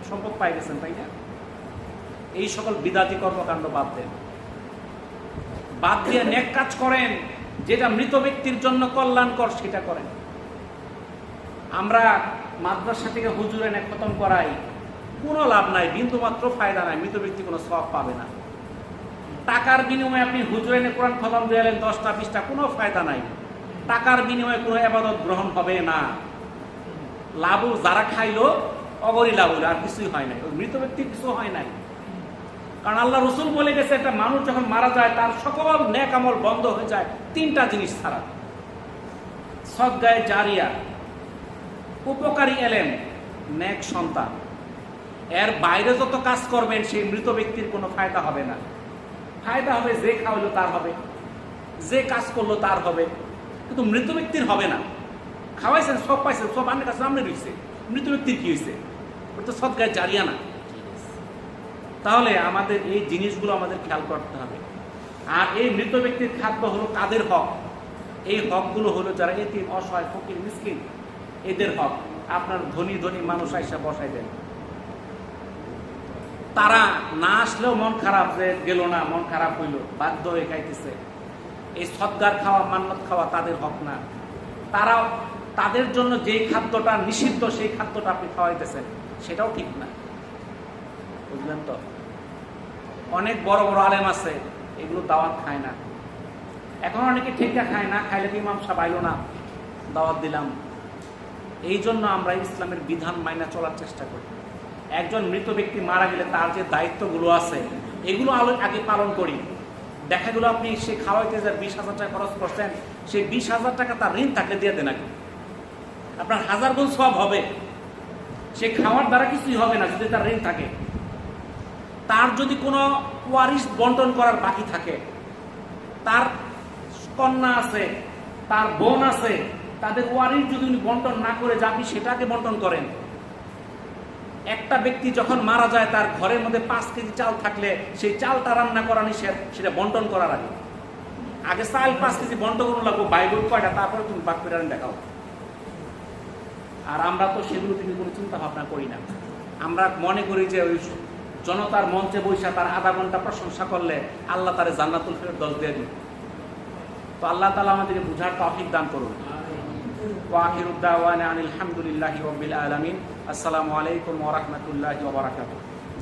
Speaker 1: সম্পদ পাই গেছেন, তাই না? এই সকল বিদাতি কর্মকাণ্ড বাদ দেন, বাদ দিয়ে নেক কাজ করেন, যেটা মৃত ব্যক্তির জন্য কল্যাণকর সেটা করেন। আমরা মাদ্রাসা থেকে হুজুর এনে খতম করাই, কোনো লাভ নাই, বিন্দু মাত্র ফায়দা নাই, মৃত ব্যক্তি কোনো সওয়াব পাবে না। টাকার বিনিময়ে আপনি হুজুর এনে কোরআন খতম দিলেন 10টা 20টা, কোনো ফায়দা নাই। টাকার বিনিময়ে কোনো ইবাদত গ্রহণ হবে না। লাভ যারা খাইলো অগরি লাভ হলো, আর কিছুই হয় নাই, মৃত ব্যক্তির কিছু হয় নাই। কারণ আল্লাহ রসুল বলে গেছে একটা মানুষ যখন মারা যায় তার সকল নেক আমল বন্ধ হয়ে যায় 3টা জিনিস ছাড়া: সদগায়ে জারিয়া, উপকারী এলেম, নেক সন্তান। এর বাইরে যত কাজ করবেন সেই মৃত ব্যক্তির কোনো ফায়দা হবে না। ফায়দা হবে যে খাওয়াইলো তার হবে, যে কাজ করলো তার হবে, কিন্তু মৃত ব্যক্তির হবে না। খাওয়াইছেন, সব পাইছেন, সব আপনার কাছে সামনে রয়েছে, মৃত ব্যক্তির কি হয়েছে? ওটা তো সদগায়ে জারিয়া না। তাহলে আমাদের এই জিনিসগুলো আমাদের খেয়াল করতে হবে। আর এই মৃত ব্যক্তির খাদ্য হলো কাদের হক? এই হকগুলো হলো যারা এতিম, অসহায়, ফকির, মিসকিন, এদের হক। আপনার ধনী ধনী মানুষ আইসা বসাই দেন, তারা না আসলেও মন খারাপ, যে গেল না, মন খারাপ হইল, বাধ্য হয়ে খাইতেছে। এই সদগার খাওয়া, মান্নত খাওয়া তাদের হক না। তারাও, তাদের জন্য যেই খাদ্যটা নিষিদ্ধ সেই খাদ্যটা আপনি খাওয়াইতেছেন, সেটাও ঠিক না, বুঝলেন তো? অনেক বড় বড় আলেম আছে, এগুলো দাওয়াত খায় না। এখন অনেকে ঠিকটা খায় না, খাইলে কি ইমাম সাহেব আইলো না, দাওয়াত দিলাম। এই জন্য আমরা ইসলামের বিধান মাইনা চলার চেষ্টা করি। একজন মৃত ব্যক্তি মারা গেলে তার যে দায়িত্বগুলো আছে এগুলো আগে পালন করি। দেখা গেল আপনি সে খাওয়াইতে যে 20,000 টাকা খরচ করছেন, সেই 20,000 টাকা তার ঋণ থাকলে দিয়ে দেন আগে, আপনার 1000 গুণ সব হবে। সে খাওয়ার দ্বারা কিছুই হবে না যদি তার ঋণ থাকে। তার যদি কোনো ওয়ারিশ বন্টন করার বাকি থাকে, তার কন্যা আছে, তার বোন আছে, তাদের ওয়ারিশ যদি উনি বন্টন না করে আপনি সেটাকে বন্টন করেন। একটা ব্যক্তি যখন মারা যায় তার ঘরের মধ্যে 5 কেজি চাল থাকলে সেই চালটা রান্না করা নিষেধ, সেটা বন্টন করার আগে। আগে চাল 5 কেজি বন্টন করুন লাগবো, বাইবেল কয়টা, তারপরে তুমি বাক করে দেখাও। আর আমরা তো সেগুলো থেকে কোনো চিন্তা ভাবনা করি না। আমরা মনে করি যে ওই জনতার মঞ্চে বৈশা তার আধা ঘন্টা প্রশংসা করলে আল্লাহ তারে জান্নাতুল ফেরদৌস দিয়ে দিন। তো আল্লাহ তাআলা আমাদেরকে বুঝার তৌফিক দান করুন। ওয়া আখিরু দাওয়ানা আনিল হামদুলিল্লাহি রাব্বিল আলামিন। আসসালামু আলাইকুম ওয়া রাহমাতুল্লাহি ওয়া বারাকাতুহু।